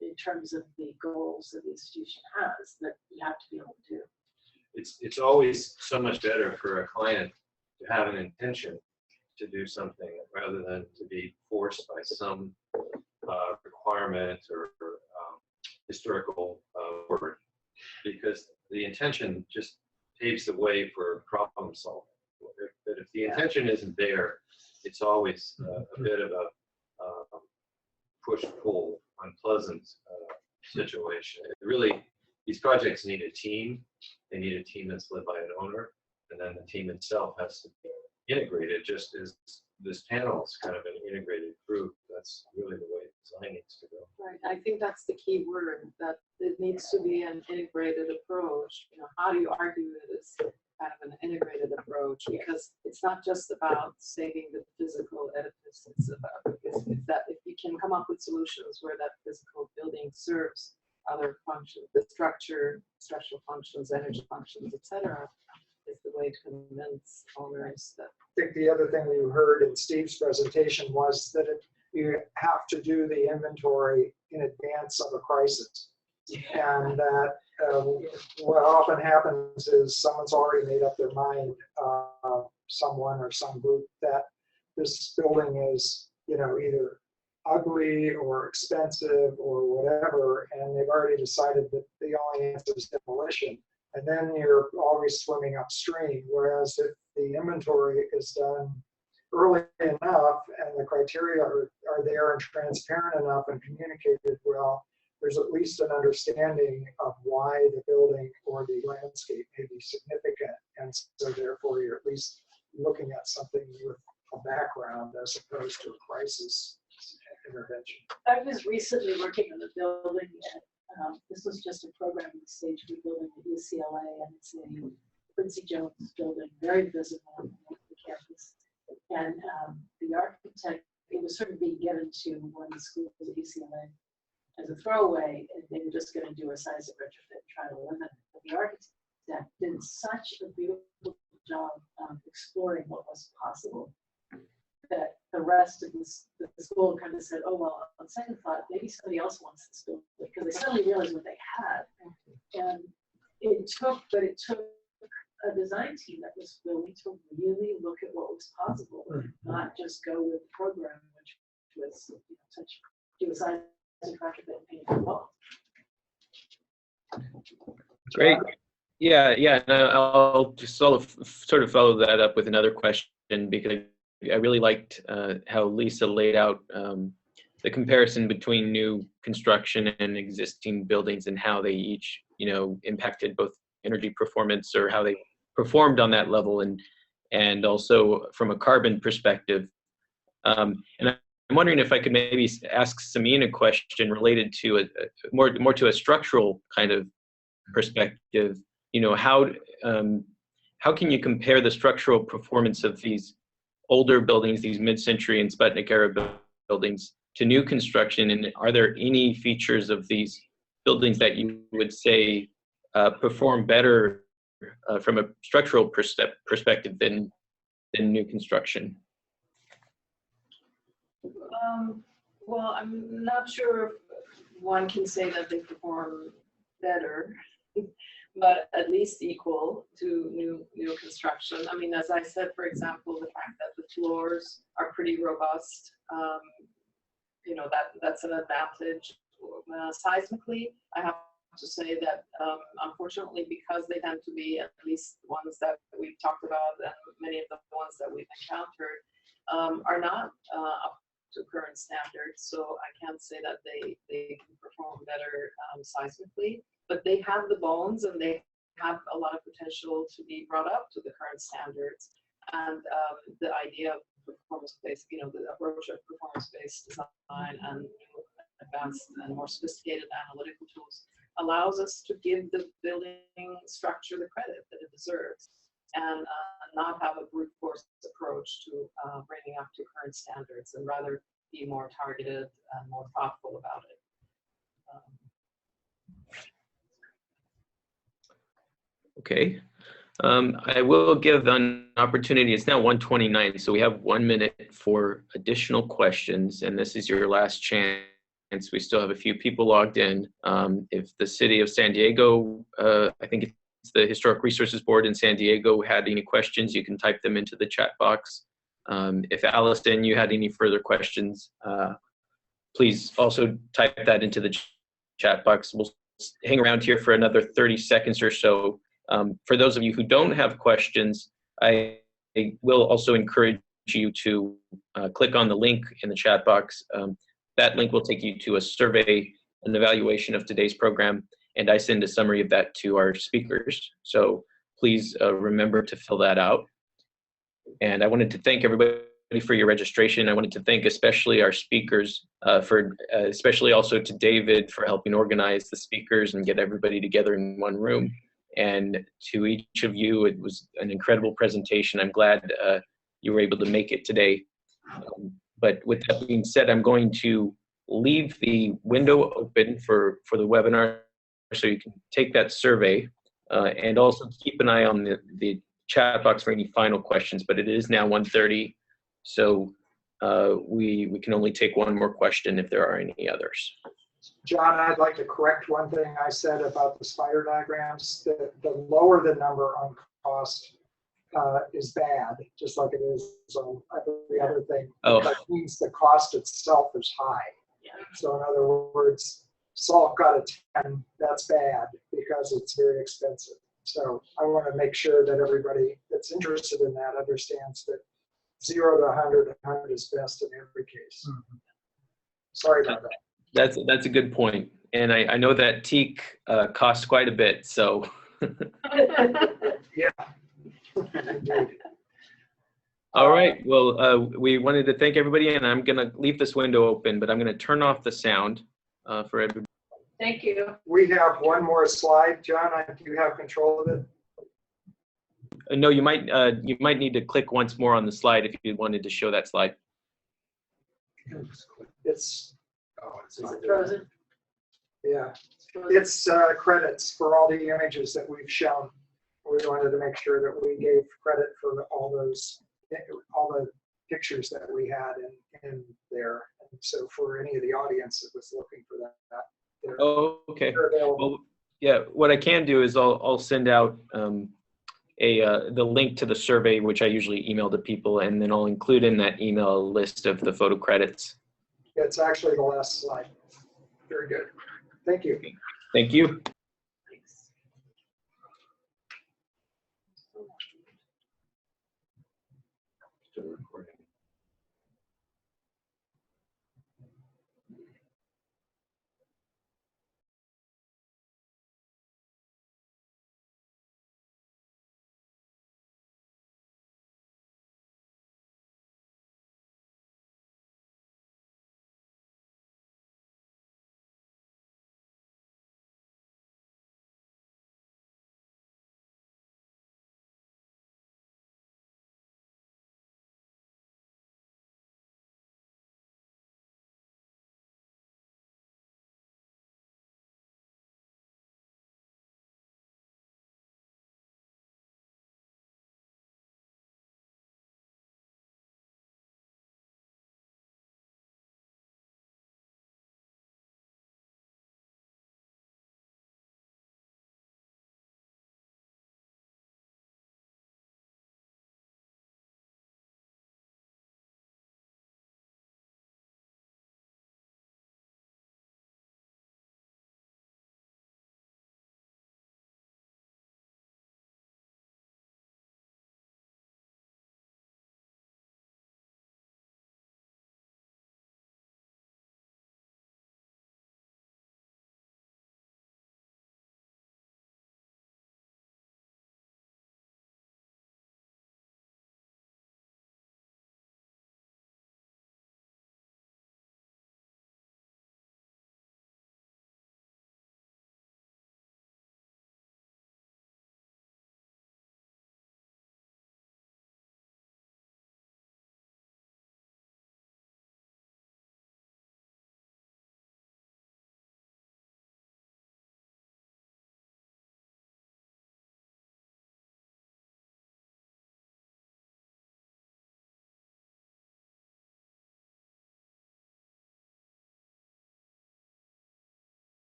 in terms of the goals that the institution has that you have to be able to do. It's always so much better for a client to have an intention to do something rather than to be forced by some requirement or historical word, because the intention just paves the way for problem solving. But if the intention isn't there, it's always a bit of a push-pull, unpleasant situation. It really, these projects need a team. They need a team that's led by an owner, and then the team itself has to be integrated, just as this panel is kind of an integrated group. That's really the way design needs to go. Right, I think that's the key word, that it needs to be an integrated approach. You know, how do you argue it is kind of an integrated approach? Because it's not just about saving the physical edifice, it's about, it's that if you can come up with solutions where that physical building serves other functions, the structure, structural functions, energy functions, etc., is the way to convince owners that. I think the other thing you heard in Steve's presentation was that you have to do the inventory in advance of a crisis. And that what often happens is someone's already made up their mind, someone or some group, that this building is, you know, either ugly or expensive or whatever, and they've already decided that the only answer is demolition. And then you're always swimming upstream. Whereas if the inventory is done early enough and the criteria are there and transparent enough and communicated well, there's at least an understanding of why the building or the landscape may be significant. And so therefore you're at least looking at something with a background as opposed to a crisis intervention. I was recently working on a building at, this was just a programming stage rebuilding at UCLA, and it's a Quincy Jones building, very visible on the campus. And the architect, it was sort of being given to one of the schools at UCLA as a throwaway, and they were just going to do a seismic retrofit and try to live in it. But the architect did such a beautiful job exploring what was possible that the rest of the school kind of said, oh, well, on second thought, maybe somebody else wants this building, because they suddenly realized what they had. And it took a design team that was willing to really look at what was possible, not just go with the program, which was, you know, such, do a science and retrofit and paint the wall. Great. Yeah. And I'll just sort of follow that up with another question, because I really liked how Lisa laid out the comparison between new construction and existing buildings and how they each, you know, impacted both energy performance or how they performed on that level, and also from a carbon perspective. And I'm wondering if I could maybe ask Samin a question related to a more to a structural kind of perspective. You know, how can you compare the structural performance of these older buildings, these mid-century and Sputnik era buildings, to new construction? And are there any features of these buildings that you would say perform better from a structural perspective than new construction? Well, I'm not sure if one can say that they perform better, but at least equal to new construction. I mean, as I said, for example, the fact that the floors are pretty robust, you know, that's an advantage. Seismically, I have to say that unfortunately, because they tend to be, at least the ones that we've talked about and many of the ones that we've encountered, are not up to current standards. So I can't say that they can perform better seismically, but they have the bones and they have a lot of potential to be brought up to the current standards. And the idea of performance-based, you know, the approach of performance-based design and advanced and more sophisticated analytical tools allows us to give the building structure the credit that it deserves, and not have a brute force approach to bringing up to current standards, and rather be more targeted and more thoughtful about it. Okay. I will give an opportunity. It's now 1:29, so we have 1 minute for additional questions, and this is your last chance. We still have a few people logged in. If the city of San Diego, I think it's the Historic Resources Board in San Diego, had any questions, you can type them into the chat box. If Allison, you had any further questions, please also type that into the chat box. We'll hang around here for another 30 seconds or so. For those of you who don't have questions, I will also encourage you to click on the link in the chat box. That link will take you to a survey, an evaluation of today's program, and I send a summary of that to our speakers. So please remember to fill that out. And I wanted to thank everybody for your registration. I wanted to thank especially our speakers, especially also to David for helping organize the speakers and get everybody together in one room. And to each of you, it was an incredible presentation. I'm glad you were able to make it today. But with that being said, I'm going to leave the window open for the webinar so you can take that survey and also keep an eye on the chat box for any final questions. But it is now 1:30, so we can only take one more question if there are any others. John, I'd like to correct one thing I said about the spider diagrams. The lower the number on cost is bad, just like it is on every other thing. Oh. That means the cost itself is high. So in other words, salt got a 10, that's bad because it's very expensive. So I want to make sure that everybody that's interested in that understands that 0 to 100, 100 is best in every case. Mhm. Sorry about that. That's a good point. And I know that teak costs quite a bit, so. Yeah. Indeed. All right, well, we wanted to thank everybody, and I'm gonna leave this window open, but I'm gonna turn off the sound for everybody. Thank you. We have one more slide, John. Do you have control of it? No, you might need to click once more on the slide if you wanted to show that slide. It's, It's Is it frozen? yeah, Frozen? it's credits for all the images that we've shown. We wanted to make sure that we gave credit for all the pictures that we had in there. And so for any of the audience that was looking for that, Oh, okay. they're available. Well, yeah, what I can do is I'll send out the link to the survey, which I usually email to people, and then I'll include in that email a list of the photo credits. It's actually the last slide. Very good. Thank you. Thank you.